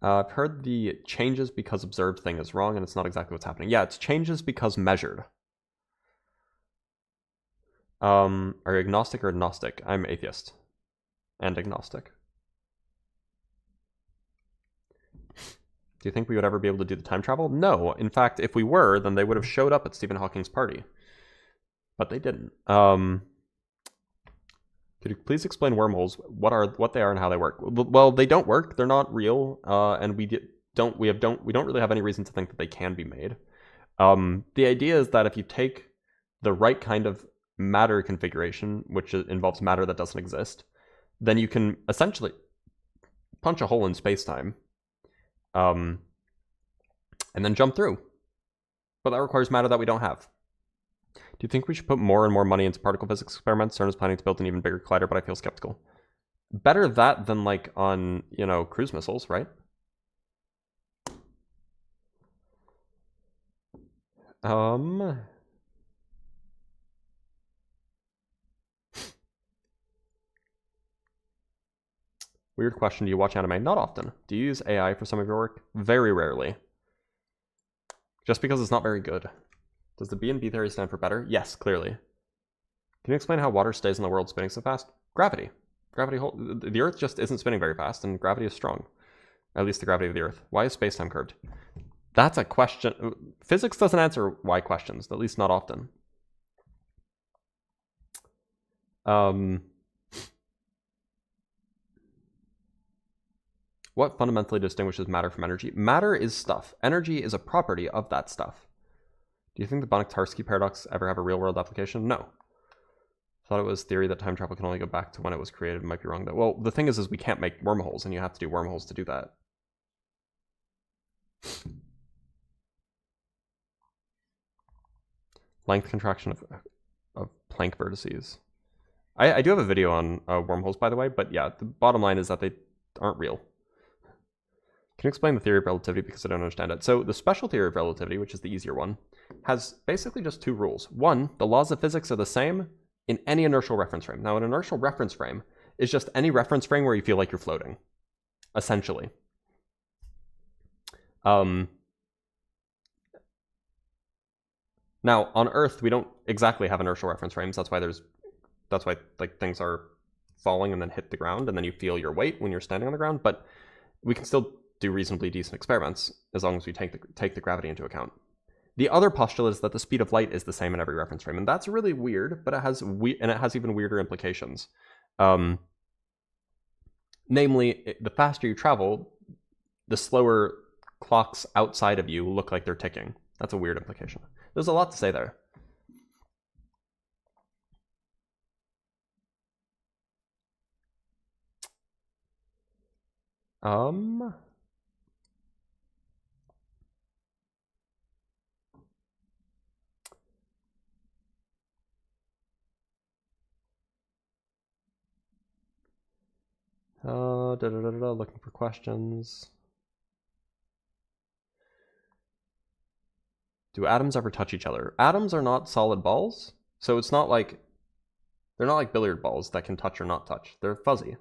I've heard the changes because observed thing is wrong and it's not exactly what's happening. Yeah, it's changes because measured. Are you agnostic or agnostic? I'm atheist and agnostic. Do you think we would ever be able to do the time travel? No. In fact, if we were, then they would have showed up at Stephen Hawking's party. But they didn't. Could you please explain wormholes? What they are and how they work? Well, they don't work. They're not real, and we don't really have any reason to think that they can be made. The idea is that if you take the right kind of matter configuration, which involves matter that doesn't exist, then you can essentially punch a hole in space-time, and then jump through. But that requires matter that we don't have. Do you think we should put more and more money into particle physics experiments? CERN is planning to build an even bigger collider, but I feel skeptical. Better that than like on, you know, cruise missiles, right? Weird question. Do you watch anime? Not often. Do you use AI for some of your work? Very rarely. Just because it's not very good. Does the B and B theory stand for better? Yes, clearly. Can you explain how water stays in the world spinning so fast? Gravity. The Earth just isn't spinning very fast, and gravity is strong. At least the gravity of the Earth. Why is space-time curved? That's a question. Physics doesn't answer why questions, at least not often. What fundamentally distinguishes matter from energy? Matter is stuff. Energy is a property of that stuff. Do you think the Banach-Tarski paradox ever have a real-world application? No. Thought it was theory that time travel can only go back to when it was created. Might be wrong though. Well, the thing is we can't make wormholes, and you have to do wormholes to do that. Length contraction of Planck vertices. I do have a video on wormholes, by the way, but yeah, the bottom line is that they aren't real. Can you explain the theory of relativity, because I don't understand it? So the special theory of relativity, which is the easier one, has basically just two rules. One, the laws of physics are the same in any inertial reference frame. Now, an inertial reference frame is just any reference frame where you feel like you're floating, essentially. Now, on Earth, we don't exactly have inertial reference frames. That's why like things are falling and then hit the ground, and then you feel your weight when you're standing on the ground. But we can still do reasonably decent experiments as long as we take the gravity into account. The other postulate is that the speed of light is the same in every reference frame, and that's really weird, but it has even weirder implications. Namely, the faster you travel, the slower clocks outside of you look like they're ticking. That's a weird implication. There's a lot to say there. Looking for questions. Do atoms ever touch each other? Atoms are not solid balls, so it's not like they're not like billiard balls that can touch or not touch. They're fuzzy.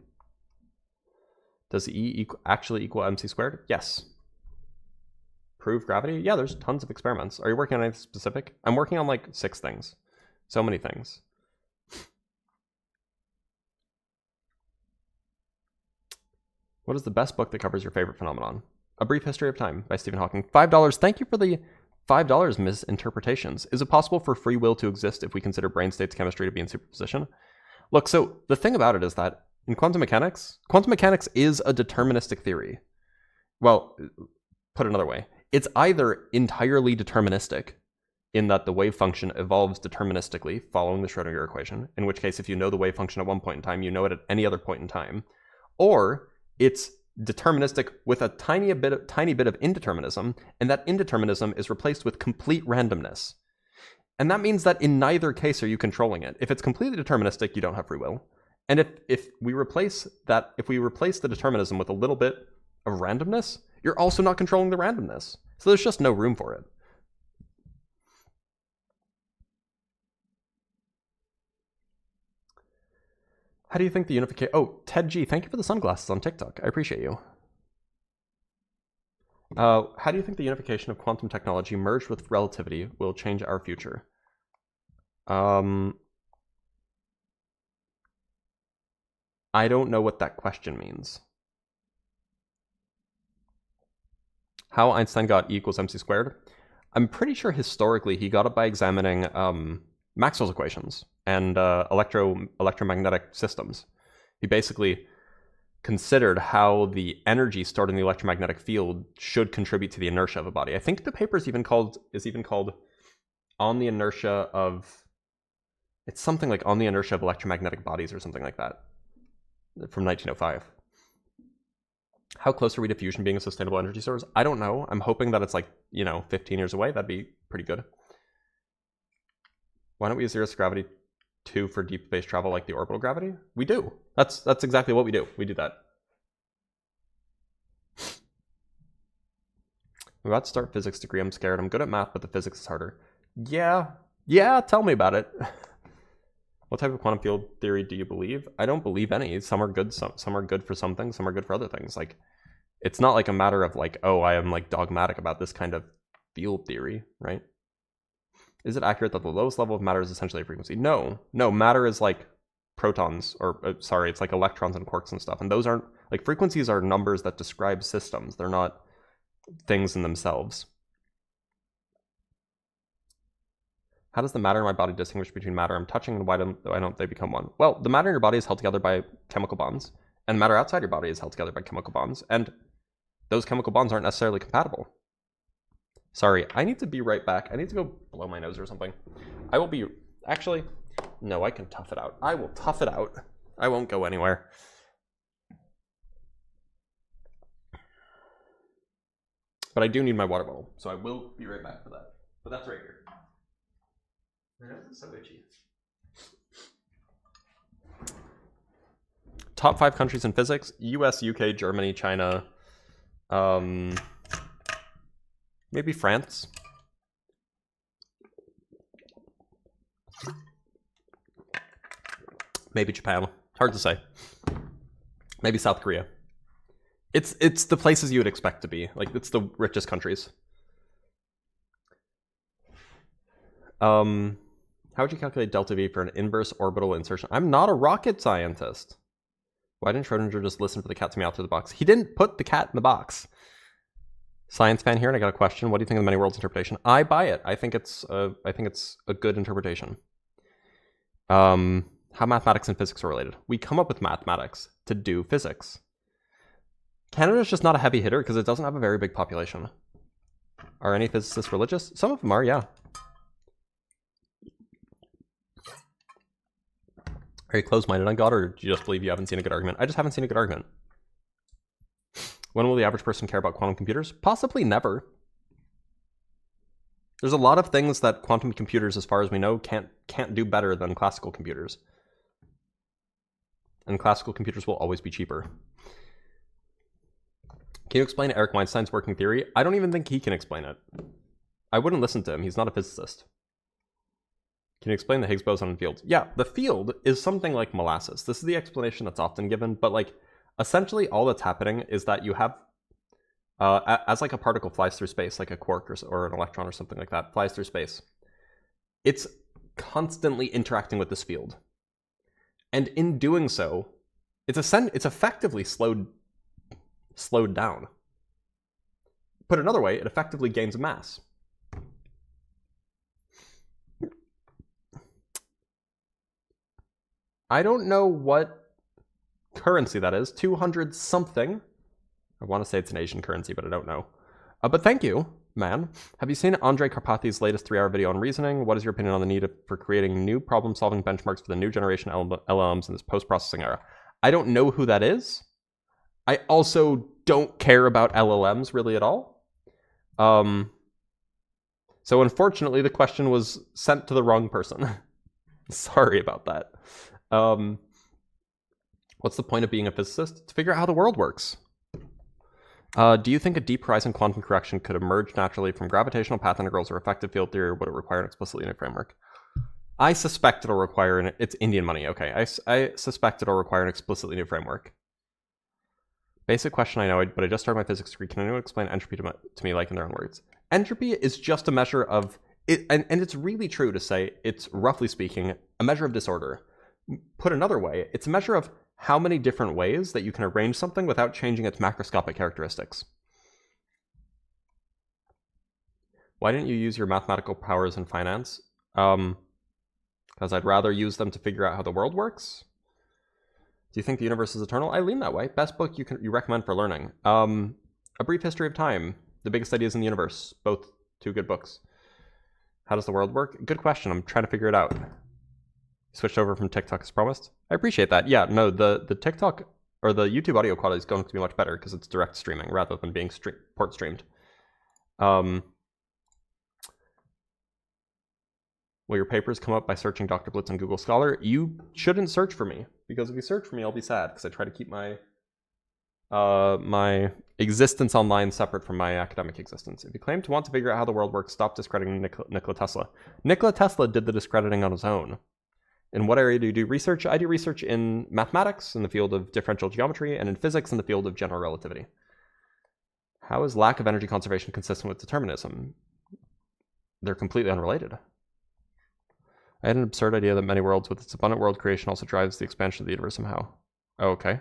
Does E actually equal mc squared? Yes. Prove gravity? Yeah, there's tons of experiments. Are you working on anything specific? I'm working on like 6 things. So many things. What is the best book that covers your favorite phenomenon? A Brief History of Time by Stephen Hawking. $5. Thank you for the $5 misinterpretations. Is it possible for free will to exist if we consider brain states chemistry to be in superposition? Look, so the thing about it is that in quantum mechanics is a deterministic theory. Well, put another way, it's either entirely deterministic in that the wave function evolves deterministically following the Schrödinger equation, in which case if you know the wave function at one point in time, you know it at any other point in time, or it's deterministic with a tiny bit of indeterminism, and that indeterminism is replaced with complete randomness. And that means that in neither case are you controlling it. If it's completely deterministic, you don't have free will. And if we replace the determinism with a little bit of randomness, you're also not controlling the randomness. So there's just no room for it. How do you think the unification... Oh, Ted G, thank you for the sunglasses on TikTok. I appreciate you. How do you think the unification of quantum technology merged with relativity will change our future? I don't know what that question means. How Einstein got E equals mc squared? I'm pretty sure historically he got it by examining Maxwell's equations and electromagnetic systems. He basically considered how the energy stored in the electromagnetic field should contribute to the inertia of a body. I think the paper is even called On the Inertia of... It's something like On the Inertia of Electromagnetic Bodies or something like that, from 1905. How close are we to fusion being a sustainable energy source? I don't know. I'm hoping that it's like, 15 years away. That'd be pretty good. Why don't we use zeroth gravity 2 for deep space travel like the orbital gravity? We do. That's exactly what we do. We do that. I'm about to start physics degree. I'm scared. I'm good at math, but the physics is harder. Yeah, tell me about it. What type of quantum field theory do you believe? I don't believe any. Some are good, some are good for some things, some are good for other things. Like, it's not like a matter of like, oh, I am like dogmatic about this kind of field theory, right? Is it accurate that the lowest level of matter is essentially a frequency? No, matter is like protons, or it's like electrons and quarks and stuff. And those aren't, like, frequencies are numbers that describe systems. They're not things in themselves. How does the matter in my body distinguish between matter I'm touching and why don't they become one? Well, the matter in your body is held together by chemical bonds, and the matter outside your body is held together by chemical bonds, and those chemical bonds aren't necessarily compatible. Sorry, I need to be right back. I need to go blow my nose or something. I will be... Actually, no, I can tough it out. I will tough it out. I won't go anywhere. But I do need my water bottle, so I will be right back for that. But that's right here. My nose is so itchy. Top 5 countries in physics: US, UK, Germany, China, maybe France. Maybe Japan. Hard to say. Maybe South Korea. It's the places you would expect to be. Like, it's the richest countries. How would you calculate delta V for an inverse orbital insertion? I'm not a rocket scientist. Why didn't Schrödinger just listen for the cat to meow through the box? He didn't put the cat in the box. Science fan here, and I got a question. What do you think of the many worlds interpretation? I buy it. I think it's a good interpretation. How mathematics and physics are related. We come up with mathematics to do physics. Canada's just not a heavy hitter because it doesn't have a very big population. Are any physicists religious? Some of them are, yeah. Are you closed-minded on God, or do you just believe you haven't seen a good argument? I just haven't seen a good argument. When will the average person care about quantum computers? Possibly never. There's a lot of things that quantum computers, as far as we know, can't do better than classical computers. And classical computers will always be cheaper. Can you explain Eric Weinstein's working theory? I don't even think he can explain it. I wouldn't listen to him. He's not a physicist. Can you explain the Higgs boson and field? Yeah, the field is something like molasses. This is the explanation that's often given, but like essentially all that's happening is that you have, as like a particle flies through space, like a quark or an electron or something like that flies through space, it's constantly interacting with this field. And in doing so, it's effectively slowed down. Put another way, it effectively gains mass. I don't know what currency that is. 200 something. I want to say it's an Asian currency, but I don't know. But thank you, man. Have you seen Andrei Karpathy's latest 3-hour video on reasoning? What is your opinion on the need for creating new problem-solving benchmarks for the new generation LLMs in this post-processing era? I don't know who that is. I also don't care about LLMs really at all. So unfortunately, the question was sent to the wrong person. Sorry about that. What's the point of being a physicist? To figure out how the world works. Do you think a deep horizon quantum correction could emerge naturally from gravitational path integrals or effective field theory, or would it require an explicit unit framework? I suspect it'll require it's Indian money. Okay, I suspect it'll require an explicitly new framework. Basic question I know, but I just started my physics degree. Can anyone explain entropy to me like in their own words? Entropy is just a measure of it, and it's really true to say it's, roughly speaking, a measure of disorder. Put another way, it's a measure of how many different ways that you can arrange something without changing its macroscopic characteristics. Why didn't you use your mathematical powers in finance? Because I'd rather use them to figure out how the world works. Do you think the universe is eternal? I lean that way. Best book you recommend for learning? A Brief History of Time, The Biggest Ideas in the Universe. Both 2 good books. How does the world work? Good question. I'm trying to figure it out. Switched over from TikTok as promised. I appreciate that. Yeah, no, the TikTok or the YouTube audio quality is going to be much better because it's direct streaming rather than being port streamed. Will your papers come up by searching Dr. Blitz on Google Scholar? You shouldn't search for me, because if you search for me, I'll be sad because I try to keep my my existence online separate from my academic existence. If you claim to want to figure out how the world works, stop discrediting Nikola Tesla. Nikola Tesla did the discrediting on his own. In what area do you do research? I do research in mathematics in the field of differential geometry and in physics in the field of general relativity. How is lack of energy conservation consistent with determinism? They're completely unrelated. I had an absurd idea that many worlds with its abundant world creation also drives the expansion of the universe somehow. Oh, okay.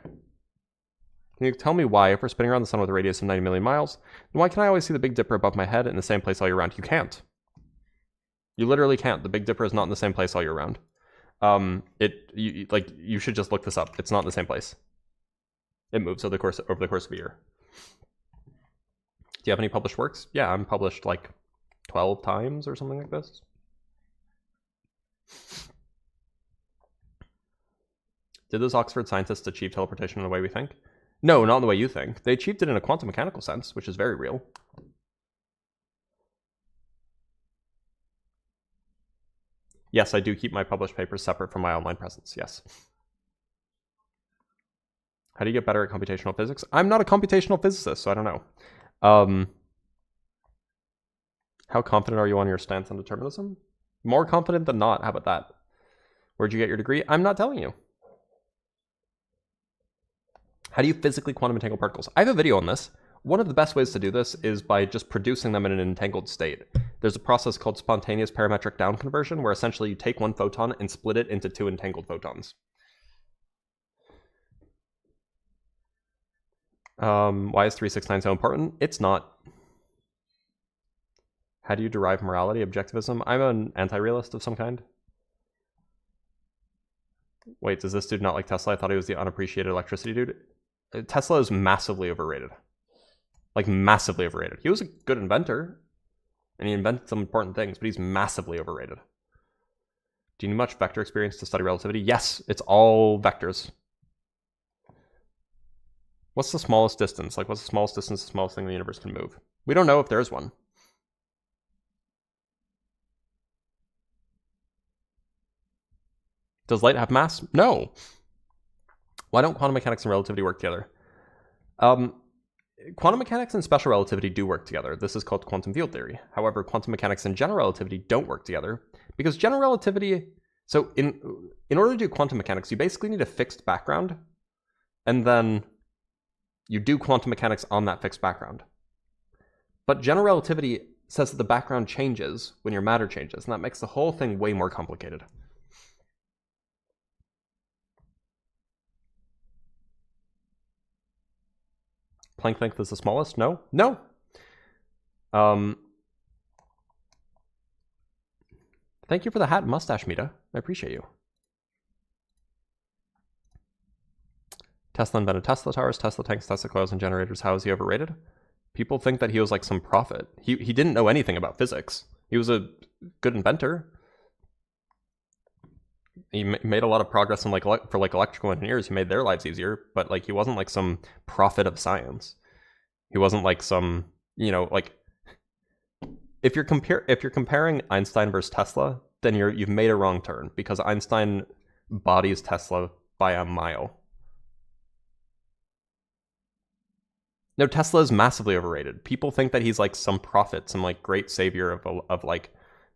Can you tell me why, if we're spinning around the sun with a radius of 90 million miles, then why can I always see the Big Dipper above my head in the same place all year round? You can't. You literally can't. The Big Dipper is not in the same place all year round. You should just look this up. It's not in the same place. It moves over the course of a year. Do you have any published works? Yeah, I'm published like 12 times or something like this. Did those Oxford scientists achieve teleportation in the way we think? No, not in the way you think. They achieved it in a quantum mechanical sense, which is very real. Yes, I do keep my published papers separate from my online presence, yes. How do you get better at computational physics? I'm not a computational physicist, so I don't know. How confident are you on your stance on determinism? More confident than not, how about that? Where'd you get your degree? I'm not telling you. How do you physically quantum entangle particles? I have a video on this. One of the best ways to do this is by just producing them in an entangled state. There's a process called spontaneous parametric down conversion, where essentially you take one photon and split it into 2 entangled photons. Why is 369 so important? It's not. How do you derive morality? Objectivism? I'm an anti-realist of some kind. Wait, does this dude not like Tesla? I thought he was the unappreciated electricity dude. Tesla is massively overrated. Like, massively overrated. He was a good inventor, and he invented some important things, but he's massively overrated. Do you need much vector experience to study relativity? Yes, it's all vectors. What's the smallest distance? Like, what's the smallest distance, the smallest thing the universe can move? We don't know if there's one. Does light have mass? No. Why don't quantum mechanics and relativity work together? Quantum mechanics and special relativity do work together. This is called quantum field theory. However, quantum mechanics and general relativity don't work together because general relativity... So in order to do quantum mechanics, you basically need a fixed background, and then you do quantum mechanics on that fixed background. But general relativity says that the background changes when your matter changes, and that makes the whole thing way more complicated. Planck length is the smallest? No? No! Thank you for the hat and mustache, Mita. I appreciate you. Tesla invented Tesla towers, Tesla tanks, Tesla coils, and generators. How is he overrated? People think that he was like some prophet. He didn't know anything about physics. He was a good inventor. He made a lot of progress in for electrical engineers. He made their lives easier, but like he wasn't like some prophet of science. He wasn't like some, like if you're comparing Einstein versus Tesla, then you've made a wrong turn because Einstein bodies Tesla by a mile. No, Tesla is massively overrated. People think that he's like some prophet, some like great savior of like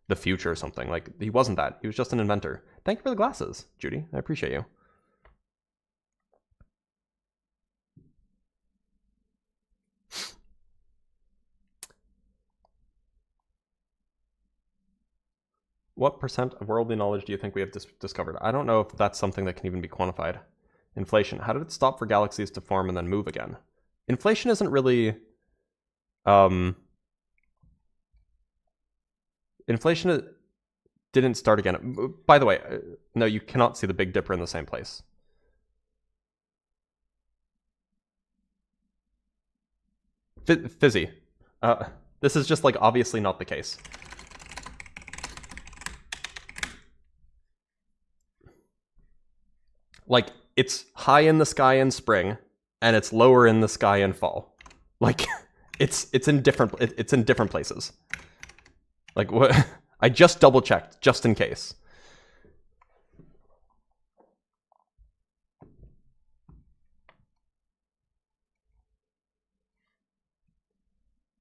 the future or something. Like he wasn't that. He was just an inventor. Thank you for the glasses, Judy. I appreciate you. What percent of worldly knowledge do you think we have discovered? I don't know if that's something that can even be quantified. Inflation. How did it stop for galaxies to form and then move again? Inflation isn't really... Inflation didn't start again. By the way, no, you cannot see the Big Dipper in the same place. Fizzy. This is just like obviously not the case. Like, it's high in the sky in spring, and it's lower in the sky in fall. Like, it's in different places. Like, what? I just double checked, just in case.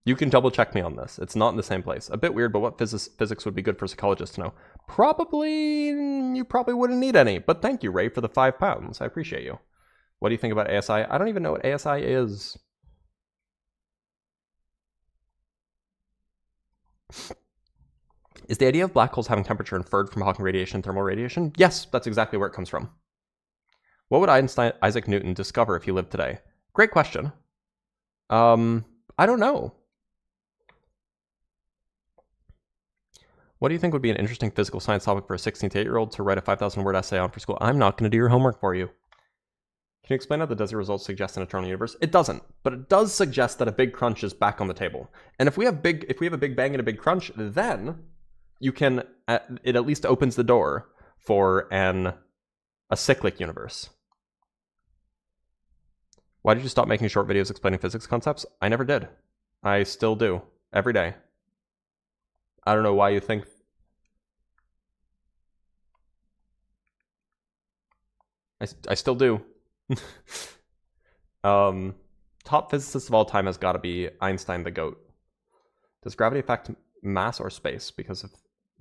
You can double check me on this. It's not in the same place. A bit weird, but what physics would be good for psychologists to know? You probably wouldn't need any, but thank you, Ray, for the £5. I appreciate you. What do you think about ASI? I don't even know what ASI is. Is the idea of black holes having temperature inferred from Hawking radiation and thermal radiation? Yes, that's exactly where it comes from. What would Isaac Newton discover if he lived today? Great question. I don't know. What do you think would be an interesting physical science topic for a 16 to 8-year-old to write a 5,000-word essay on for school? I'm not going to do your homework for you. Can you explain how the DESI results suggest an eternal universe? It doesn't, but it does suggest that a big crunch is back on the table. And if we have a big bang and a big crunch, then you can it at least opens the door for a cyclic universe. Why did you stop making short videos explaining physics concepts? I never did. I still do every day. I don't know why you think. I still do. Top physicist of all time has got to be Einstein the GOAT. Does gravity affect mass or space? Because of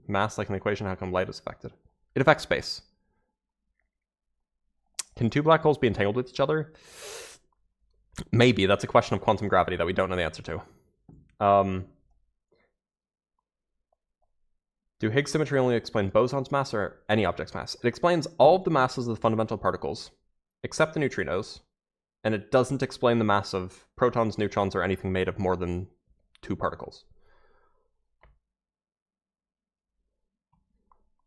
mass, like an equation, how come light is affected? It affects space. Can two black holes be entangled with each other? Maybe. That's a question of quantum gravity that we don't know the answer to. Do Higgs symmetry only explain bosons' mass or any object's mass? It explains all of the masses of the fundamental particles, except the neutrinos, and it doesn't explain the mass of protons, neutrons, or anything made of more than 2 particles.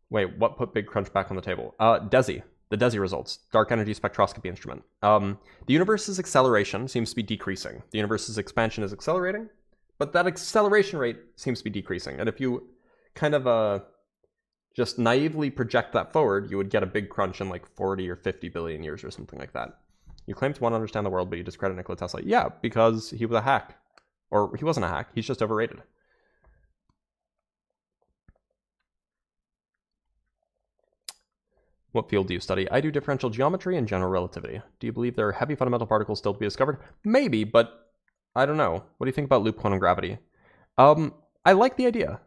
Wait, what put Big Crunch back on the table? DESI. The DESI results. Dark Energy Spectroscopy Instrument. The universe's acceleration seems to be decreasing. The universe's expansion is accelerating, but that acceleration rate seems to be decreasing. And if you kind of just naively project that forward, you would get a Big Crunch in like 40 or 50 billion years or something like that. You claim to want to understand the world, but you discredit Nikola Tesla. Yeah, because he was a hack. Or he wasn't a hack, he's just overrated. What field do you study? I do differential geometry and general relativity. Do you believe there are heavy fundamental particles still to be discovered? Maybe, but I don't know. What do you think about loop quantum gravity? I like the idea.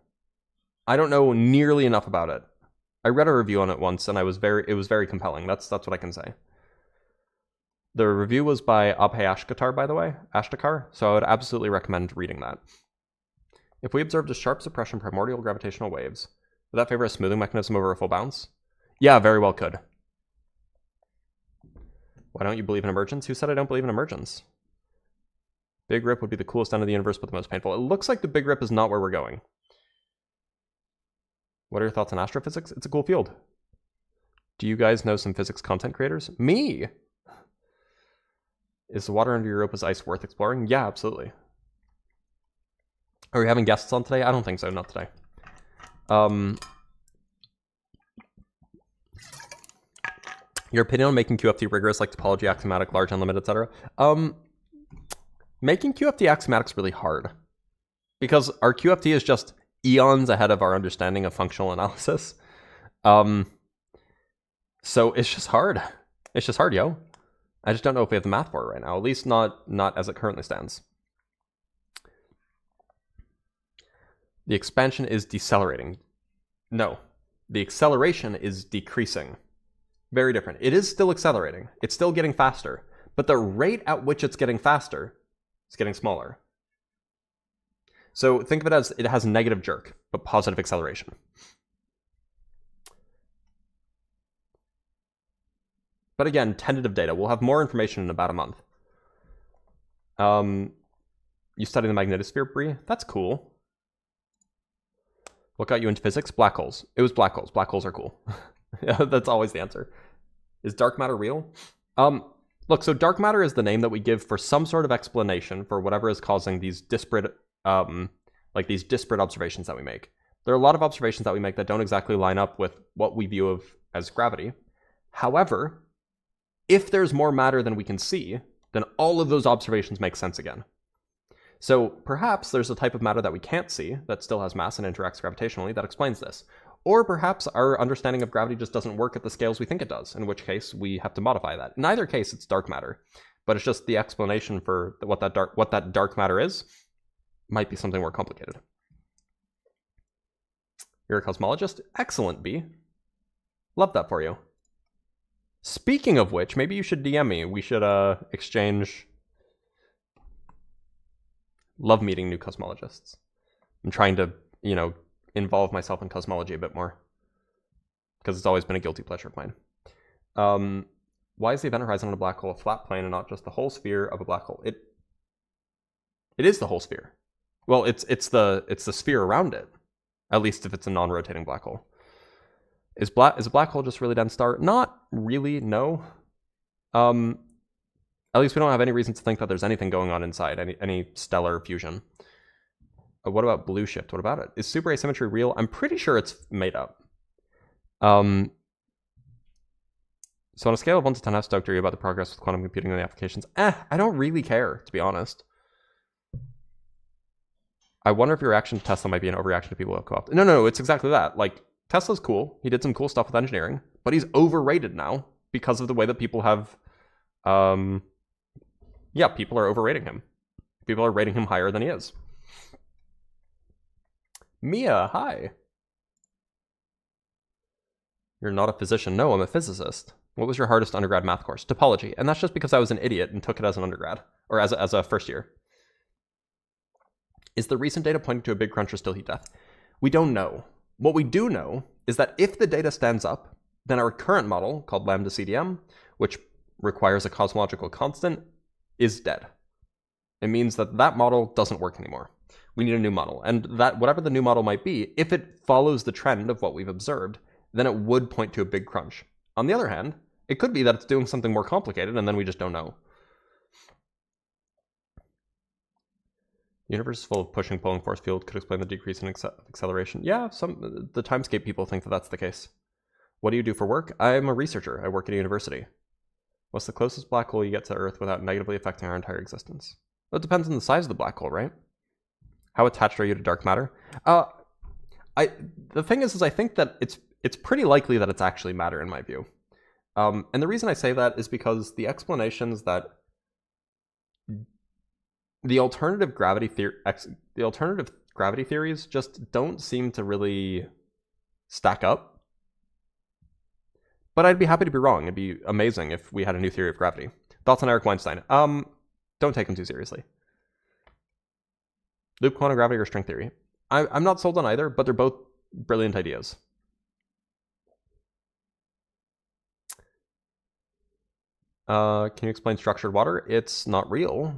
I don't know nearly enough about it. I read a review on it once, and it was very compelling. That's what I can say. The review was by Abhay Ashtakar, by the way, so I would absolutely recommend reading that. If we observed a sharp suppression of primordial gravitational waves, would that favor a smoothing mechanism over a full bounce? Yeah, very well could. Why don't you believe in emergence? Who said I don't believe in emergence? Big Rip would be the coolest end of the universe, but the most painful. It looks like the Big Rip is not where we're going. What are your thoughts on astrophysics? It's a cool field. Do you guys know some physics content creators? Me! Is the water under Europa's ice worth exploring? Yeah, absolutely. Are we having guests on today? I don't think so, not today. Your opinion on making QFT rigorous, like topology, axiomatic, large, unlimited, etc. Making QFT axiomatic is really hard because our QFT is just eons ahead of our understanding of functional analysis. So it's just hard. It's just hard, yo. I just don't know if we have the math for it right now, at least not as it currently stands. The expansion is decelerating. No, the acceleration is decreasing. Very different. It is still accelerating. It's still getting faster, but the rate at which it's getting faster is getting smaller. So think of it as it has negative jerk, but positive acceleration. But again, tentative data. We'll have more information in about a month. You study the magnetosphere, Bree? That's cool. What got you into physics? Black holes. It was black holes. Black holes are cool. Yeah, that's always the answer. Is dark matter real? Look, so dark matter is the name that we give for some sort of explanation for whatever is causing these disparate, these disparate observations that we make. There are a lot of observations that we make that don't exactly line up with what we view as gravity. However, if there's more matter than we can see, then all of those observations make sense again. So perhaps there's a type of matter that we can't see that still has mass and interacts gravitationally that explains this. Or perhaps our understanding of gravity just doesn't work at the scales we think it does, in which case we have to modify that. In either case, it's dark matter, but it's just the explanation for what that dark matter is might be something more complicated. You're a cosmologist? Excellent, B. Love that for you. Speaking of which, maybe you should DM me. We should exchange. Love meeting new cosmologists. I'm trying to, involve myself in cosmology a bit more, because it's always been a guilty pleasure of mine. Why is the event horizon on a black hole a flat plane and not just the whole sphere of a black hole? It is the whole sphere. Well, it's the sphere around it, at least if it's a non-rotating black hole. Is a black hole just a really dense star? Not really, no. At least we don't have any reason to think that there's anything going on inside, any stellar fusion. What about blue shift? What about it? Is super asymmetry real? I'm pretty sure it's made up. So on a scale of 1 to 10, how stoked are you about the progress with quantum computing and the applications? I don't really care, to be honest. I wonder if your reaction to Tesla might be an overreaction to people who have co-opted. No, it's exactly that. Like, Tesla's cool. He did some cool stuff with engineering, but he's overrated now because of the way that people have... people are overrating him. People are rating him higher than he is. Mia, hi. You're not a physician. No, I'm a physicist. What was your hardest undergrad math course? Topology. And that's just because I was an idiot and took it as an undergrad, or as a first year. Is the recent data pointing to a big crunch or still heat death? We don't know. What we do know is that if the data stands up, then our current model, called lambda CDM, which requires a cosmological constant, is dead. It means that that model doesn't work anymore. We need a new model. And that whatever the new model might be, if it follows the trend of what we've observed, then it would point to a big crunch. On the other hand, it could be that it's doing something more complicated, and then we just don't know. The universe is full of pushing, pulling force field could explain the decrease in acceleration. Yeah, the timescape people think that that's the case. What do you do for work? I'm a researcher. I work at a university. What's the closest black hole you get to Earth without negatively affecting our entire existence? Well, it depends on the size of the black hole, right? How attached are you to dark matter? The thing is I think that it's pretty likely that it's actually matter in my view. And the reason I say that is because the explanations that the alternative gravity theories just don't seem to really stack up. But I'd be happy to be wrong. It'd be amazing if we had a new theory of gravity. Thoughts on Eric Weinstein? Don't take him too seriously. Loop quantum gravity or string theory? I'm not sold on either, but they're both brilliant ideas. Can you explain structured water? It's not real.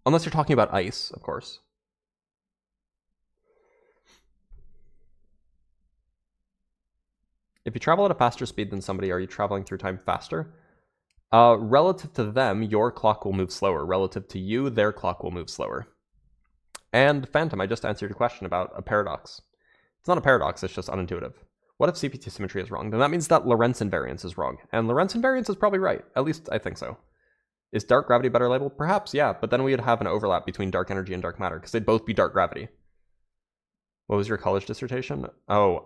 Unless you're talking about ice, of course. If you travel at a faster speed than somebody, are you traveling through time faster? Relative to them, your clock will move slower. Relative to you, their clock will move slower. And Phantom, I just answered your question about a paradox. It's not a paradox, it's just unintuitive. What if CPT symmetry is wrong? Then that means that Lorentz invariance is wrong. And Lorentz invariance is probably right. At least I think so. Is dark gravity better labeled? Perhaps, yeah. But then we would have an overlap between dark energy and dark matter, because they'd both be dark gravity. What was your college dissertation? Oh,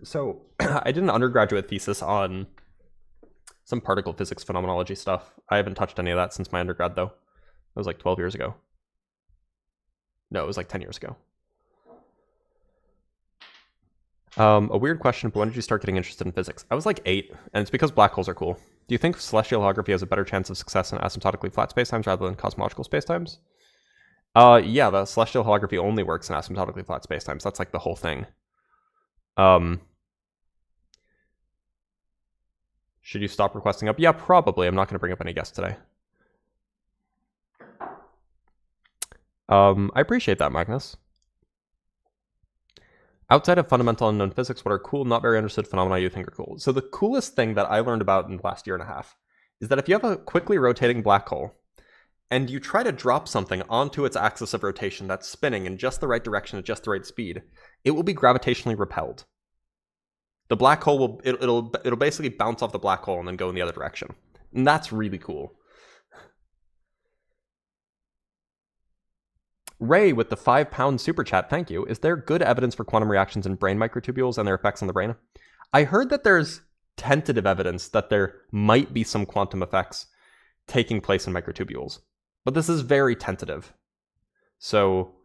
so I did an undergraduate thesis on some particle physics phenomenology stuff. I haven't touched any of that since my undergrad, though. It was like 12 years ago. No, it was like 10 years ago. A weird question, but when did you start getting interested in physics? I was like 8, and it's because black holes are cool. Do you think celestial holography has a better chance of success in asymptotically flat spacetimes rather than cosmological spacetimes? Yeah, the celestial holography only works in asymptotically flat spacetimes. That's like the whole thing. Should you stop requesting up? Yeah, probably. I'm not going to bring up any guests today. I appreciate that, Magnus. Outside of fundamental unknown physics, what are cool, not very understood phenomena you think are cool? So the coolest thing that I learned about in the last year and a half is that if you have a quickly rotating black hole, and you try to drop something onto its axis of rotation that's spinning in just the right direction at just the right speed, it will be gravitationally repelled. The black hole will it'll basically bounce off the black hole and then go in the other direction. And that's really cool. Ray with the £5 super chat, thank you. Is there good evidence for quantum reactions in brain microtubules and their effects on the brain? I heard that there's tentative evidence that there might be some quantum effects taking place in microtubules. But this is very tentative. So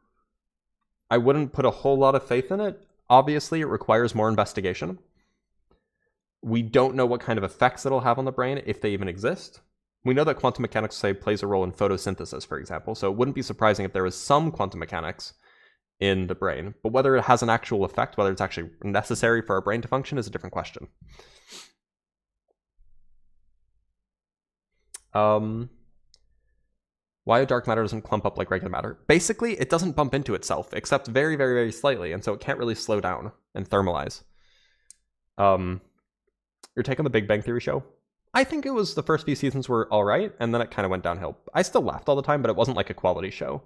I wouldn't put a whole lot of faith in it. Obviously, it requires more investigation. We don't know what kind of effects it'll have on the brain, if they even exist. We know that quantum mechanics, say, plays a role in photosynthesis, for example, so it wouldn't be surprising if there was some quantum mechanics in the brain. But whether it has an actual effect, whether it's actually necessary for our brain to function, is a different question. Why dark matter doesn't clump up like regular matter? Basically, it doesn't bump into itself, except very, very, very slightly, and so it can't really slow down and thermalize. Your take on the Big Bang Theory show? I think it was the first few seasons were all right, and then it kind of went downhill. I still laughed all the time, but it wasn't like a quality show.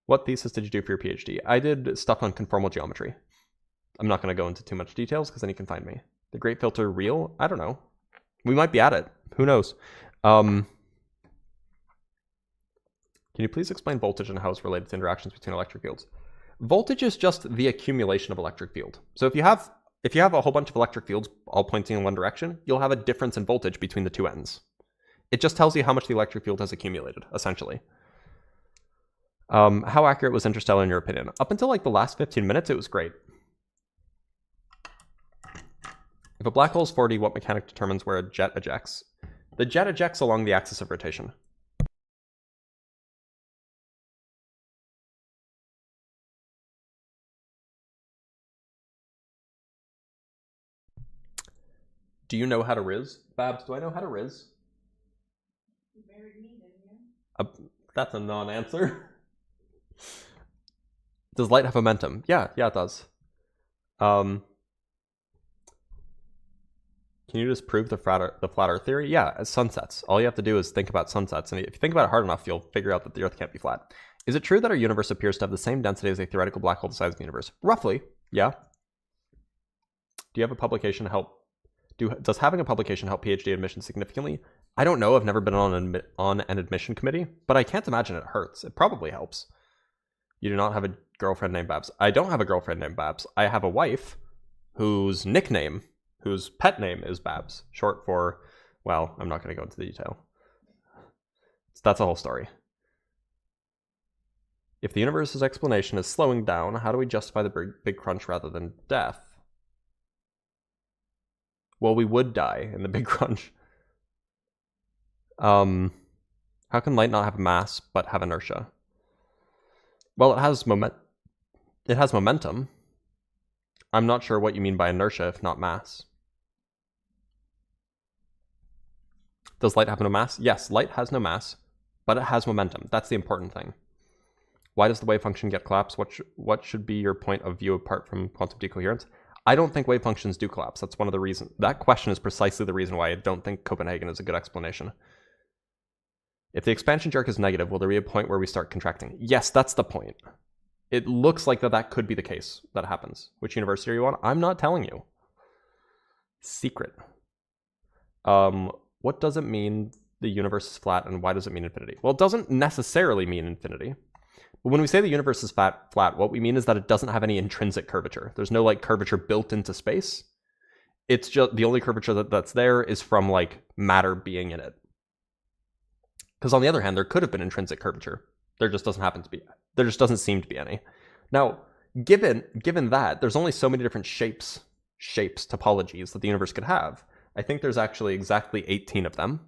What thesis did you do for your PhD? I did stuff on conformal geometry. I'm not going to go into too much details, because then you can find me. The Great Filter real? I don't know. We might be at it. Who knows? Can you please explain voltage and how it's related to interactions between electric fields? Voltage is just the accumulation of electric field. So if you have a whole bunch of electric fields all pointing in one direction, you'll have a difference in voltage between the two ends. It just tells you how much the electric field has accumulated, essentially. How accurate was Interstellar in your opinion? Up until like the last 15 minutes, it was great. If a black hole is 4D, what mechanic determines where a jet ejects? The jet ejects along the axis of rotation. Do you know how to riz? Babs, do I know how to riz? You married me, didn't you? That's a non-answer. Does light have momentum? Yeah, it does. Can you just prove the flat Earth theory? Yeah, as sunsets. All you have to do is think about sunsets, and if you think about it hard enough, you'll figure out that the Earth can't be flat. Is it true that our universe appears to have the same density as a theoretical black hole the size of the universe? Roughly, yeah. Do you have a publication help? Does having a publication help PhD admission significantly? I don't know. I've never been on an admission committee, but I can't imagine it hurts. It probably helps. You do not have a girlfriend named Babs. I don't have a girlfriend named Babs. I have a wife whose pet name is Babs, short for, well, I'm not going to go into the detail. That's a whole story. If the universe's explanation is slowing down, how do we justify the big crunch rather than death? Well, we would die in the big crunch. How can light not have mass but have inertia? Well, it has momentum. I'm not sure what you mean by inertia if not mass. Does light have no mass? Yes, light has no mass, but it has momentum. That's the important thing. Why does the wave function get collapsed? What should be your point of view apart from quantum decoherence? I don't think wave functions do collapse. That's one of the reasons. That question is precisely the reason why I don't think Copenhagen is a good explanation. If the expansion jerk is negative, will there be a point where we start contracting? Yes, that's the point. It looks like that could be the case that happens. Which university are you on? I'm not telling you. Secret. What does it mean the universe is flat and why does it mean infinity? Well, it doesn't necessarily mean infinity. But when we say the universe is flat, what we mean is that it doesn't have any intrinsic curvature. There's no like curvature built into space. It's just the only curvature that's there is from like matter being in it. Because on the other hand, there could have been intrinsic curvature. There just doesn't seem to be any. Now, given that, there's only so many different shapes, topologies that the universe could have. I think there's actually exactly 18 of them.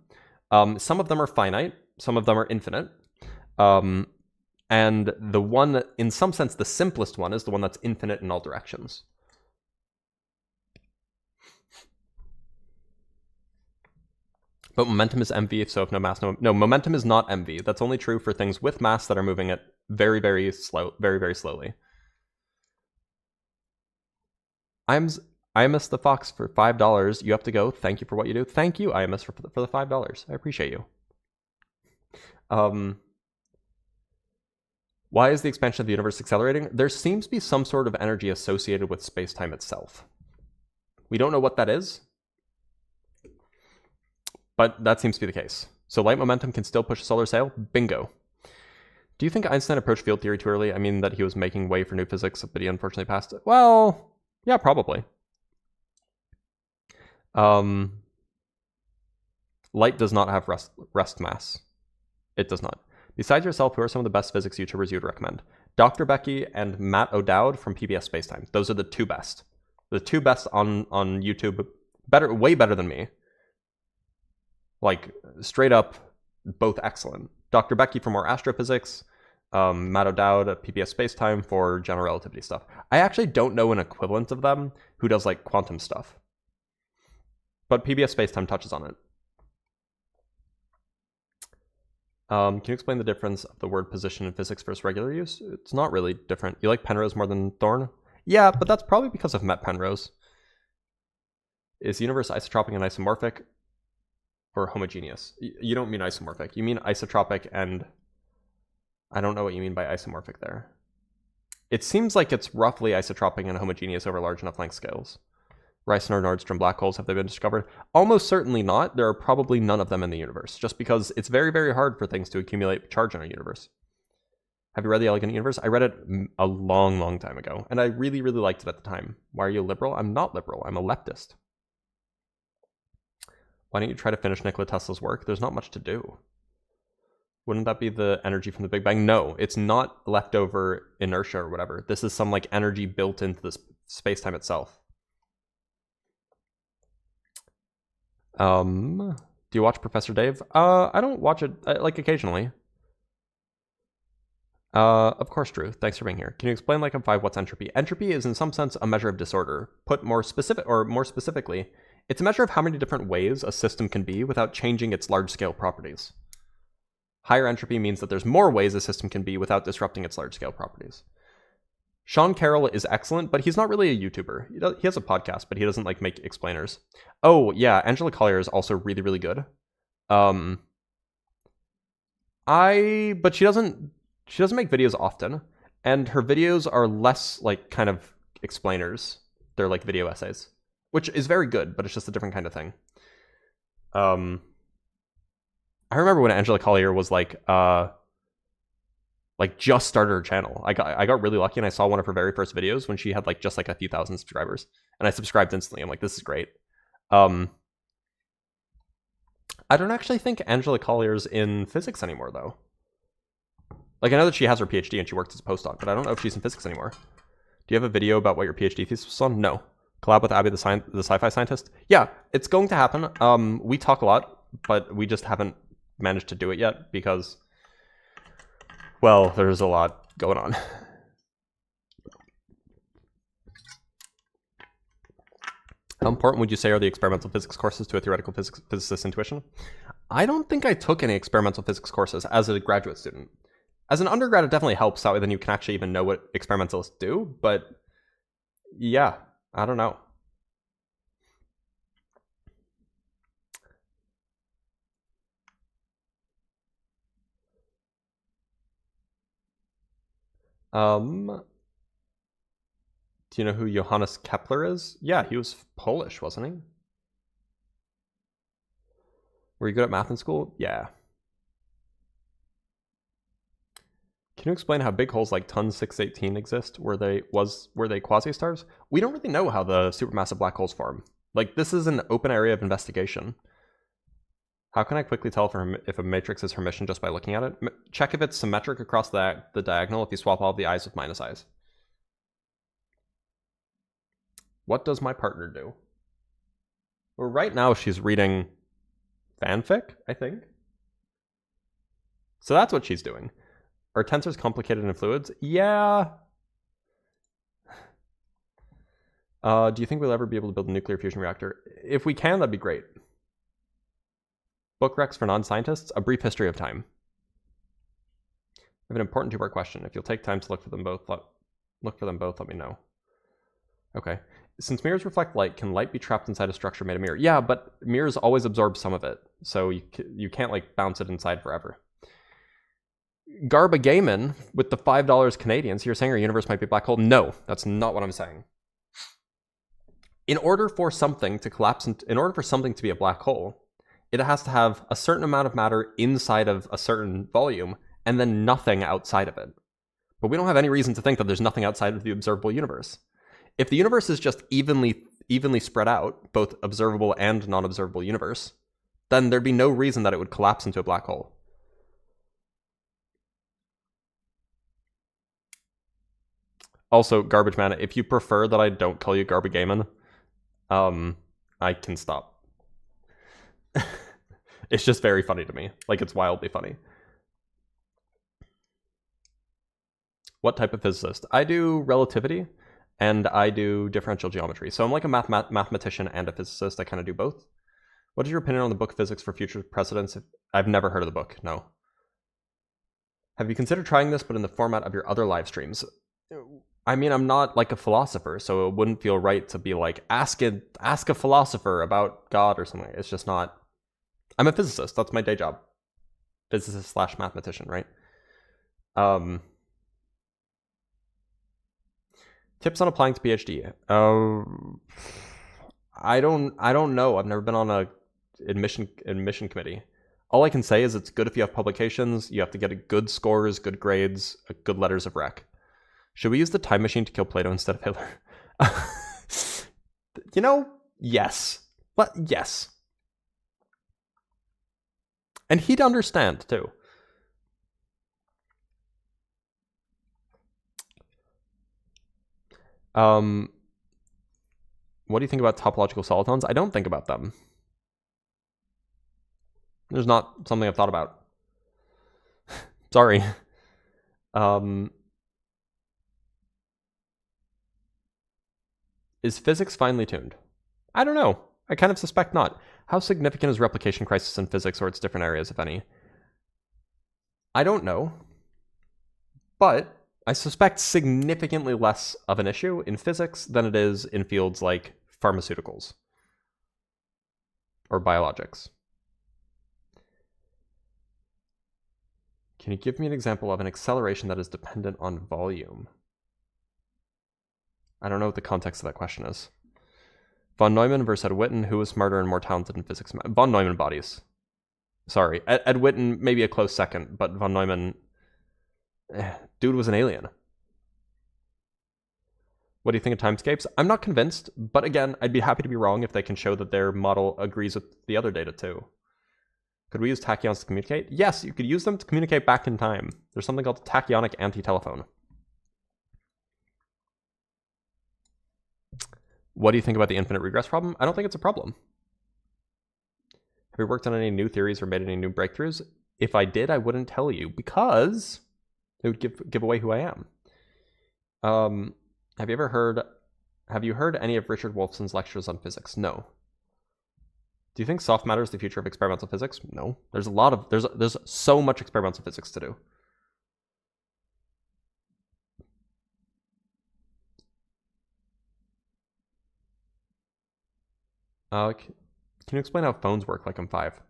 Some of them are finite, some of them are infinite. And the one, in some sense, the simplest one is the one that's infinite in all directions. But momentum is mv, so if no mass, no, momentum is not mv. That's only true for things with mass that are moving at very, very slowly. IMS the Fox for $5. You have to go. Thank you for what you do. Thank you, IMS, for the $5. I appreciate you. Why is the expansion of the universe accelerating? There seems to be some sort of energy associated with space-time itself. We don't know what that is, but that seems to be the case. So light momentum can still push a solar sail? Bingo. Do you think Einstein approached field theory too early? I mean that he was making way for new physics, but he unfortunately passed it. Well, yeah, probably. Light does not have rest mass. It does not. Besides yourself, who are some of the best physics YouTubers you'd recommend? Dr. Becky and Matt O'Dowd from PBS Spacetime. Those are the two best. The two best on YouTube. Way better than me. Like, straight up, both excellent. Dr. Becky for more astrophysics. Matt O'Dowd at PBS Spacetime for general relativity stuff. I actually don't know an equivalent of them who does, like, quantum stuff. But PBS Spacetime touches on it. Can you explain the difference of the word position in physics versus regular use? It's not really different. You like Penrose more than Thorne? Yeah, but that's probably because I've met Penrose. Is the universe isotropic and isomorphic or homogeneous? You don't mean isomorphic. You mean isotropic, and I don't know what you mean by isomorphic there. It seems like it's roughly isotropic and homogeneous over large enough length scales. Rice or Nordstrom black holes, have they been discovered? Almost certainly not. There are probably none of them in the universe, just because it's very, very hard for things to accumulate charge in our universe. Have you read The Elegant Universe? I read it a long, long time ago, and I really, really liked it at the time. Why are you liberal? I'm not liberal. I'm a leftist. Why don't you try to finish Nikola Tesla's work? There's not much to do. Wouldn't that be the energy from the Big Bang? No, it's not leftover inertia or whatever. This is some like energy built into the space-time itself. Do you watch Professor Dave? I don't watch it, like, occasionally. Of course, Drew. Thanks for being here. Can you explain, like, in 5, what's entropy? Entropy is, in some sense, a measure of disorder. Put more specifically, it's a measure of how many different ways a system can be without changing its large-scale properties. Higher entropy means that there's more ways a system can be without disrupting its large-scale properties. Sean Carroll is excellent, but he's not really a YouTuber. He has a podcast, but he doesn't like make explainers. Oh yeah, Angela Collier is also really, really good. But she doesn't make videos often, and her videos are less like kind of explainers. They're like video essays, which is very good, but it's just a different kind of thing. I remember when Angela Collier was like just started her channel. I got really lucky and I saw one of her very first videos when she had like just like a few thousand subscribers, and I subscribed instantly. I'm like, this is great. I don't actually think Angela Collier's in physics anymore though. Like, I know that she has her PhD and she works as a postdoc, but I don't know if she's in physics anymore. Do you have a video about what your PhD thesis was on? No. Collab with Abby, the sci-fi scientist? Yeah, it's going to happen. We talk a lot, but we just haven't managed to do it yet because, well, there's a lot going on. How important would you say are the experimental physics courses to a theoretical physicist's intuition? I don't think I took any experimental physics courses as a graduate student. As an undergrad, it definitely helps. That way then you can actually even know what experimentalists do. But yeah, I don't know. Do you know who Johannes Kepler is? Yeah, he was Polish, wasn't he? Were you good at math in school? Yeah. Can you explain how big holes like Ton 618 exist? Were they quasi-stars? We don't really know how the supermassive black holes form. Like, this is an open area of investigation. How can I quickly tell if a matrix is Hermitian just by looking at it? Check if it's symmetric across the diagonal if you swap all of the i's with minus i's. What does my partner do? Well, right now she's reading fanfic, I think. So that's what she's doing. Are tensors complicated in fluids? Yeah. Do you think we'll ever be able to build a nuclear fusion reactor? If we can, that'd be great. Book recs for non-scientists? A Brief History of Time. I have an important two-part question. If you'll take time to look for them both, let me know. Okay. Since mirrors reflect light, can light be trapped inside a structure made of mirror? Yeah, but mirrors always absorb some of it, so you can't like bounce it inside forever. Garba Gaiman with the $5 Canadian, so you're saying our universe might be a black hole? No, that's not what I'm saying. In order for something to collapse, in order for something to be a black hole, it has to have a certain amount of matter inside of a certain volume and then nothing outside of it. But we don't have any reason to think that there's nothing outside of the observable universe. If the universe is just evenly spread out, both observable and non-observable universe, then there'd be no reason that it would collapse into a black hole. Also, Garbage Man, if you prefer that I don't call you Garba Gaiman, I can stop. It's just very funny to me. Like, it's wildly funny. What type of physicist? I do relativity, and I do differential geometry. So I'm like a mathematician and a physicist. I kind of do both. What is your opinion on the book Physics for Future Precedents? I've never heard of the book, no. Have you considered trying this, but in the format of your other live streams? I mean, I'm not like a philosopher, so it wouldn't feel right to be like, ask a philosopher about God or something. It's just not. I'm a physicist. That's my day job. Physicist / mathematician, right? Tips on applying to PhD. I don't know. I've never been on a admission committee. All I can say is it's good if you have publications. You have to get good scores, good grades, good letters of rec. Should we use the time machine to kill Plato instead of Hitler? You know, yes. But yes. And he'd understand, too. What do you think about topological solitons? I don't think about them. There's not something I've thought about. Sorry. Is physics finely tuned? I don't know. I kind of suspect not. How significant is replication crisis in physics or its different areas, if any? I don't know. But I suspect significantly less of an issue in physics than it is in fields like pharmaceuticals or biologics. Can you give me an example of an acceleration that is dependent on volume? I don't know what the context of that question is. Von Neumann versus Ed Witten, who was smarter and more talented in physics? Von Neumann bodies. Sorry, Ed Witten maybe a close second, but von Neumann, dude was an alien. What do you think of timescapes? I'm not convinced, but again, I'd be happy to be wrong if they can show that their model agrees with the other data too. Could we use tachyons to communicate? Yes, you could use them to communicate back in time. There's something called tachyonic anti-telephone. What do you think about the infinite regress problem? I don't think it's a problem. Have you worked on any new theories or made any new breakthroughs? If I did, I wouldn't tell you because it would give away who I am. Have you heard any of Richard Wolfson's lectures on physics? No. Do you think soft matter is the future of experimental physics? No. There's so much experimental physics to do. Can you explain how phones work like I'm 5?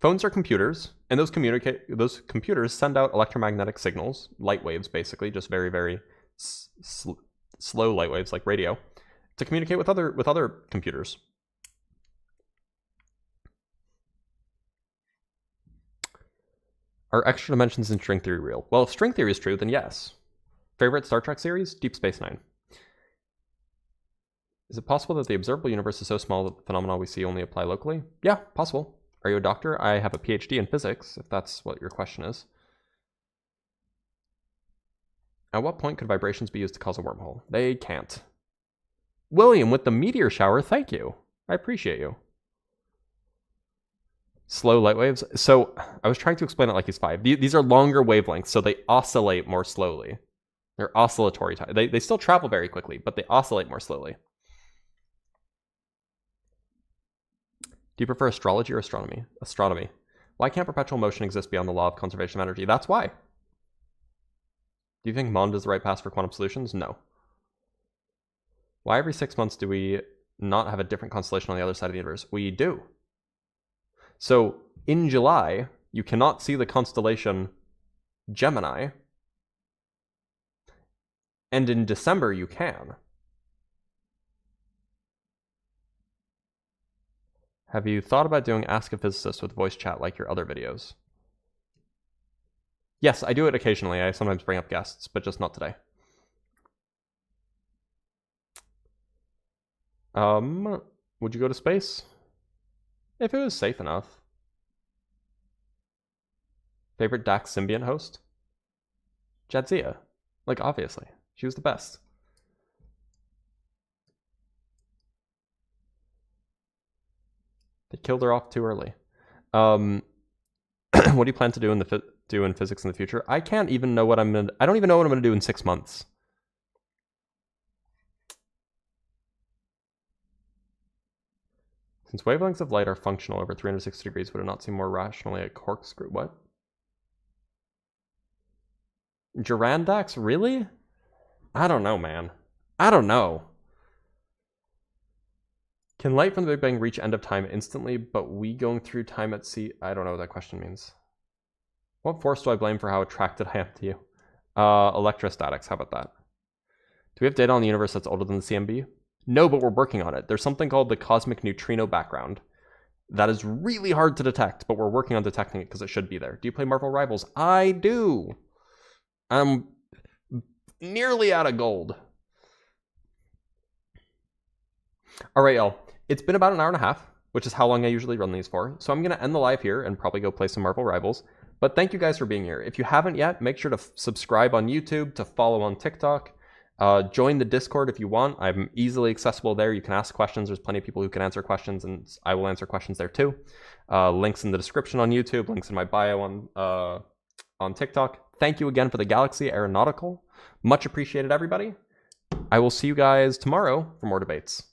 Phones are computers, and those computers send out electromagnetic signals, light waves basically, just very, very slow light waves like radio, to communicate with other computers. Are extra dimensions in string theory real? Well, if string theory is true, then yes. Favorite Star Trek series? Deep Space Nine. Is it possible that the observable universe is so small that the phenomena we see only apply locally? Yeah, possible. Are you a doctor? I have a PhD in physics, if that's what your question is. At what point could vibrations be used to cause a wormhole? They can't. William, with the meteor shower, thank you. I appreciate you. Slow light waves. So I was trying to explain it like he's 5. These are longer wavelengths, so they oscillate more slowly. They're oscillatory. They still travel very quickly, but they oscillate more slowly. Do you prefer astrology or astronomy? Astronomy. Why can't perpetual motion exist beyond the law of conservation of energy? That's why. Do you think MOND is the right path for quantum solutions? No. Why every 6 months do we not have a different constellation on the other side of the universe? We do. So in July, you cannot see the constellation Gemini, and in December you can. Have you thought about doing Ask a Physicist with voice chat like your other videos? Yes, I do it occasionally. I sometimes bring up guests, but just not today. Would you go to space? If it was safe enough. Favorite Dax symbiont host? Jadzia. Like, obviously. She was the best. They killed her off too early. What do you plan to do in physics in the future? I can't even know what I don't even know what I'm gonna do in 6 months. Since wavelengths of light are functional over 360 degrees, would it not seem more rationally a corkscrew? What? Gerandax? Really? I don't know, man. I don't know. Can light from the Big Bang reach end of time instantly, but we going through time at sea? I don't know what that question means. What force do I blame for how attracted I am to you? Electrostatics, how about that? Do we have data on the universe that's older than the CMB? No, but we're working on it. There's something called the cosmic neutrino background. That is really hard to detect, but we're working on detecting it because it should be there. Do you play Marvel Rivals? I do. I'm nearly out of gold. All right, y'all. It's been about an hour and a half, which is how long I usually run these for. So I'm going to end the live here and probably go play some Marvel Rivals. But thank you guys for being here. If you haven't yet, make sure to subscribe on YouTube, to follow on TikTok. Join the Discord if you want. I'm easily accessible there. You can ask questions. There's plenty of people who can answer questions, and I will answer questions there too. Links in the description on YouTube, links in my bio on TikTok. Thank you again for the Galaxy Aeronautical. Much appreciated, everybody. I will see you guys tomorrow for more debates.